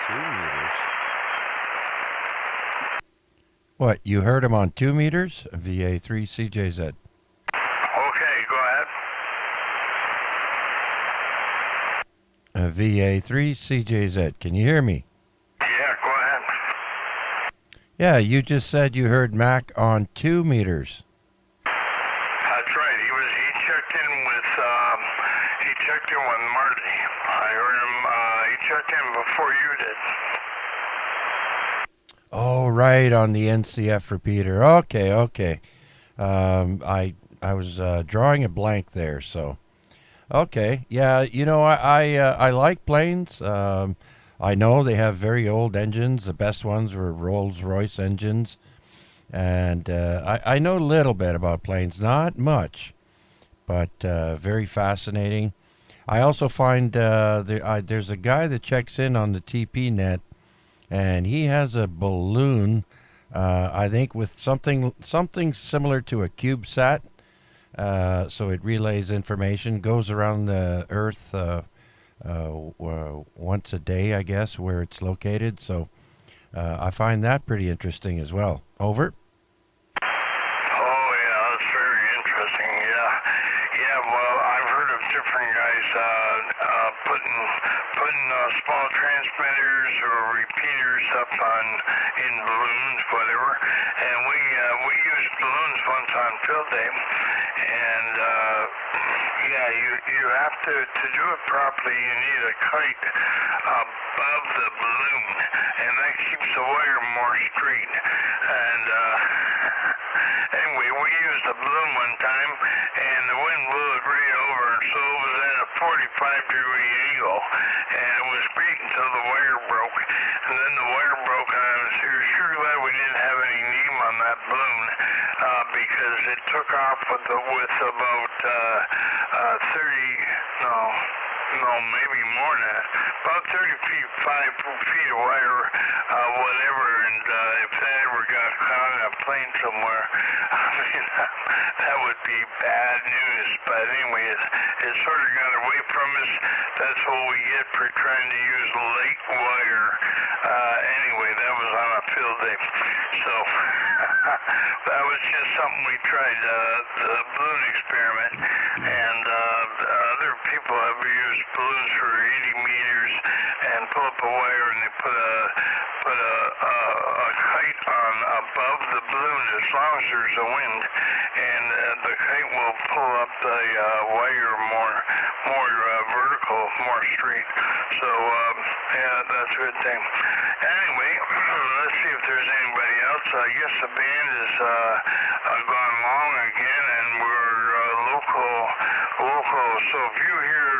2 meters? What, you heard him on 2 meters? VA3CJZ. Okay, go ahead. VA3CJZ. Can you hear me? Yeah, go ahead. Yeah, you just said you heard Mac on 2 meters. That's right. He checked in with Marty. I heard him. He checked in before you did. Oh, right, on the NCF repeater. Okay. I was drawing a blank there, so. Okay, yeah, I like planes. I know they have very old engines. The best ones were Rolls-Royce engines. And I know a little bit about planes, not much, but very fascinating. I also find there's a guy that checks in on the TP net, and he has a balloon, I think with something similar to a CubeSat. So it relays information, goes around the Earth once a day, I guess, where it's located. So I find that pretty interesting as well. Over. Oh yeah, that's very interesting. Yeah, yeah. Well, I've heard of different guys putting small transmitters or repeaters up in balloons, whatever. And we used balloons once on field day, and yeah, you have to do it properly. You need a kite above the balloon, and that keeps the wire more straight. And anyway, we used a balloon one time, and the wind blew it right over, so it was at a 45-degree angle, and it was great until the wire broke. And then the wire broke, and I was sure glad we didn't have any name on that balloon, because it took off with about maybe more than that, about 35 feet of wire, whatever, and if that ever got caught in a plane somewhere, I mean, that would be bad news. But anyway, it sort of got away from us. That's what we get for trying to use light wire. Anyway, that was on a field day. So that was just something we tried, the balloon experiment, and other people have used balloons for 80 meters and pull up a wire, and they put a kite on above the balloon as long as there's a wind, and the kite will pull up the wire more vertical, more straight. So yeah, that's a good thing. Anyway, let's see if there's anybody else. I guess the band has gone long again, and we're local. So if you hear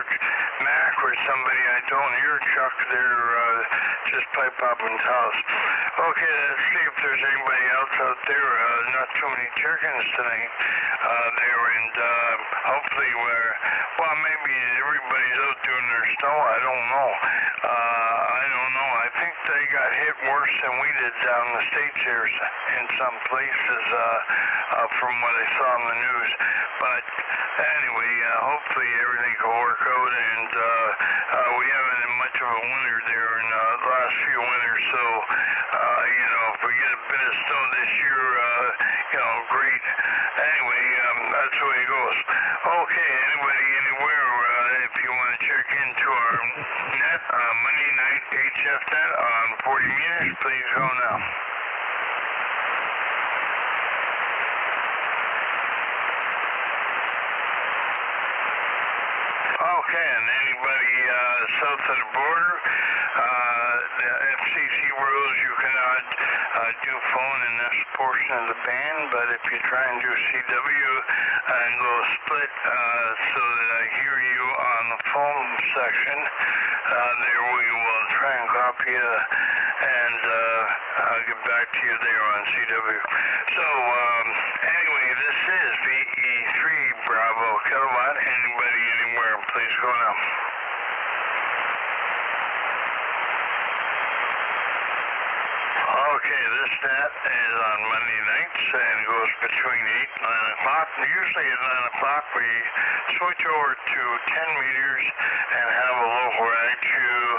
Mac or somebody I don't hear, Chuck, they're just pipe up and tell us. Okay, let's see if there's anybody else out there. Not too many chickens tonight there, and hopefully maybe everybody's out doing their snow. I don't know. I think they got hit worse than we did down the States here in some places, from what I saw in the news. But anyway, hopefully everything will work out, and we haven't had much of a winter there in the last few winters, so if we get a bit of snow this year, great. Anyway, that's the way it goes. Okay, anybody anywhere, if you want to check into our net, Monday night HF net on 40 meters, please go now. Okay, and anybody south of the border, the FCC rules you cannot do phone in this portion of the band, but if you try and do CW and go split so that I hear you on the phone section, there we will try and copy you, and I'll get back to you there on CW. So anyway, this is VA3 Bravo Kilowatt. Anybody anywhere, please go now. Okay, this net is on Monday nights and goes between 8 and 9 o'clock. Usually at 9 o'clock we switch over to 10 meters and have a local rag queue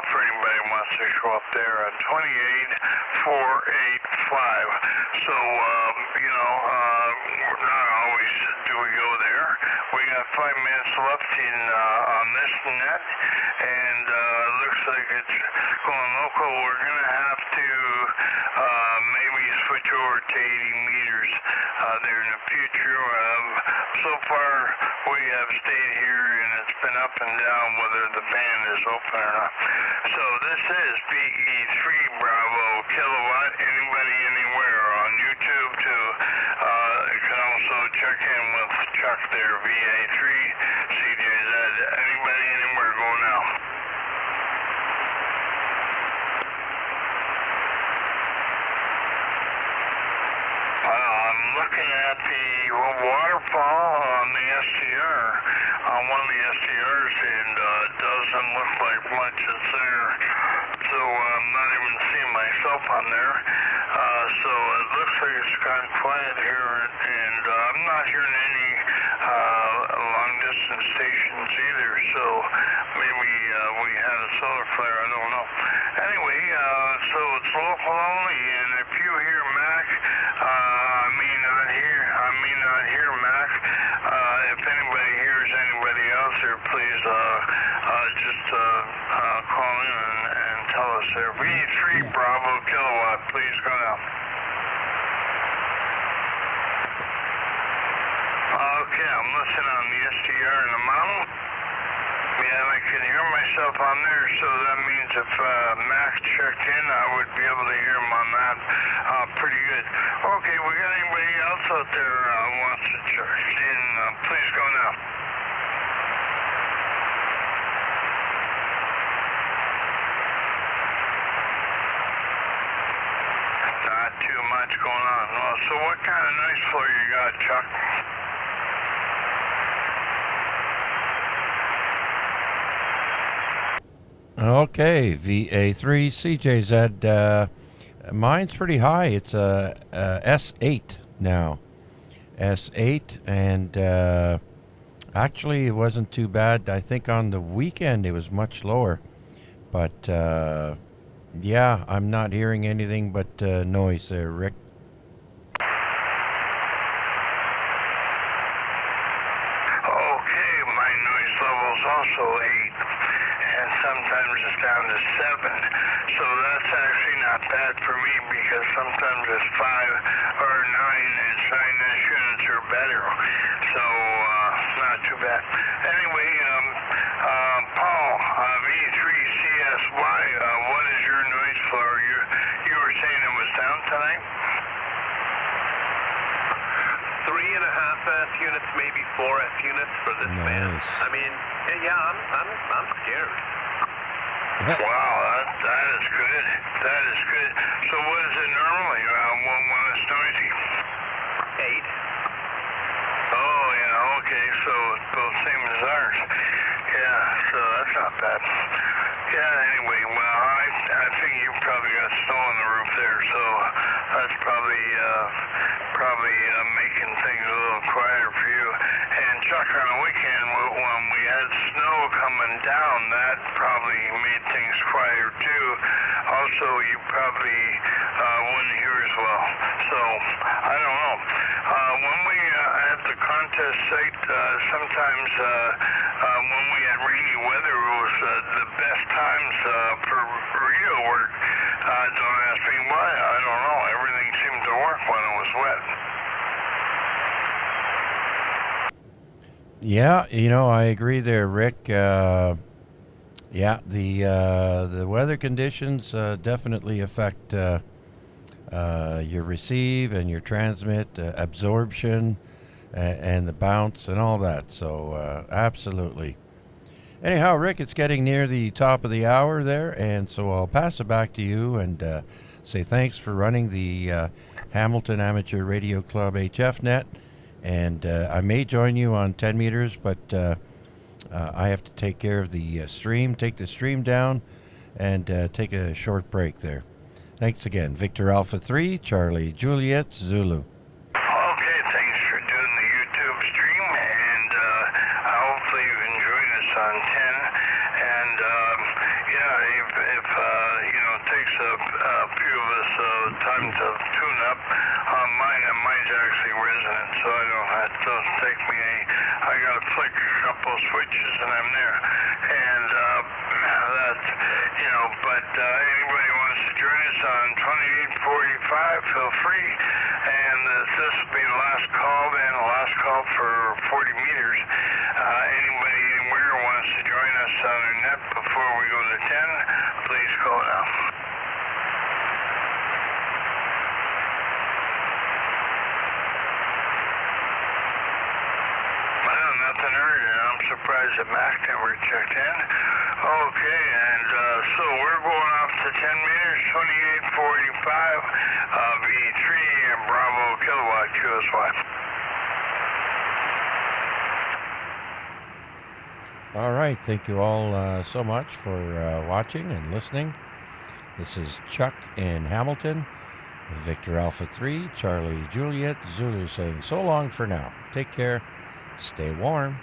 for anybody who wants to show up there on 28485. So, not always do we go there. We got 5 minutes left on this net, and looks like it's going local. We're going to have to maybe switch over to 80 meters there in the future. So far, we have stayed here, and it's been up and down whether the band is open or not. So this is VE3 Bravo Kilowatt. Anybody anywhere on YouTube too? You can also check in with Chuck there, VA3CJZ. Anybody anywhere, go now. looking at the waterfall on the STR, on one of the STRs, and it doesn't look like much is there. So I'm not even seeing myself on there. So it looks like it's kind of quiet here, and I'm not hearing any long-distance stations either. So maybe we had a solar flare. I don't know. Anyway, so it's local only, and if you hear Mac, I may not hear Mac. If anybody hears anybody else here, please just call in and tell us there. VA3 Bravo Kilowatt, please go now. Okay, I'm listening on the STR in the mountain. Yeah, I can hear myself on there, so that means if Max checked in, I would be able to hear him on that pretty good. Okay, we got anybody else out there wants to check in? Please go now. Not too much going on. Well, so what kind of noise floor you got, Chuck? Okay, VA3CJZ. Mine's pretty high. It's a S8 now. S8, and actually it wasn't too bad. I think on the weekend it was much lower. But yeah, I'm not hearing anything but noise there, Rick. Okay, my noise level's also 8. And sometimes it's down to 7. So that's actually not bad for me because sometimes it's 5 or 9 and 9 units or better. So not too bad. Anyway, Paul, V3CSY, what is your noise floor? You were saying it was down tonight? 3.5 F units, maybe 4 F units for this band. I mean, yeah, I'm scared. Wow, that is good. That is good. So what is it normally when it's noisy? 8. Oh, yeah, okay, so it's both same as ours. Yeah, so that's not bad. Yeah, anyway, well, I think you probably got snow on the roof there, so that's probably making things a little quieter for you. And Chuck, on the weekend when we had snow coming down, that probably made things quieter too. Also, you probably wouldn't hear as well. So I don't know. When we at the contest site, sometimes when we had rainy weather, it was the best times for radio work. Don't ask me why. I don't know. Everything seemed to work when it was wet. Yeah, you know, I agree there, Rick. Yeah, the weather conditions definitely affect your receive and your transmit, absorption, and the bounce and all that. So absolutely. Anyhow, Rick, it's getting near the top of the hour there, and so I'll pass it back to you and say thanks for running the Hamilton Amateur Radio Club HFnet. And I may join you on 10 meters, but I have to take care of the stream, take the stream down, and take a short break there. Thanks again. Victor Alpha 3, Charlie Juliet Zulu. Okay, thanks for doing the YouTube stream, and hopefully you can join us on 10. And yeah, if you know, it takes a few of us time to tune up. Mine's actually resonant, so I don't have to take me. I got to flick a couple switches and I'm there. And that's, you know, but anybody wants to join us on 2845, feel free. And this will be the last call, then the last call for 40 meters. Anybody anywhere wants to join us on our net before we go to 10, please call now. Nothing heard, and I'm surprised that Mac never checked in. Okay, and so we're going off to 10 meters, 2845, V3 and Bravo Kilowatt QSY. All right. Thank you all so much for watching and listening. This is Chuck in Hamilton. Victor Alpha 3, Charlie Juliet, Zulu saying so long for now. Take care. Stay warm.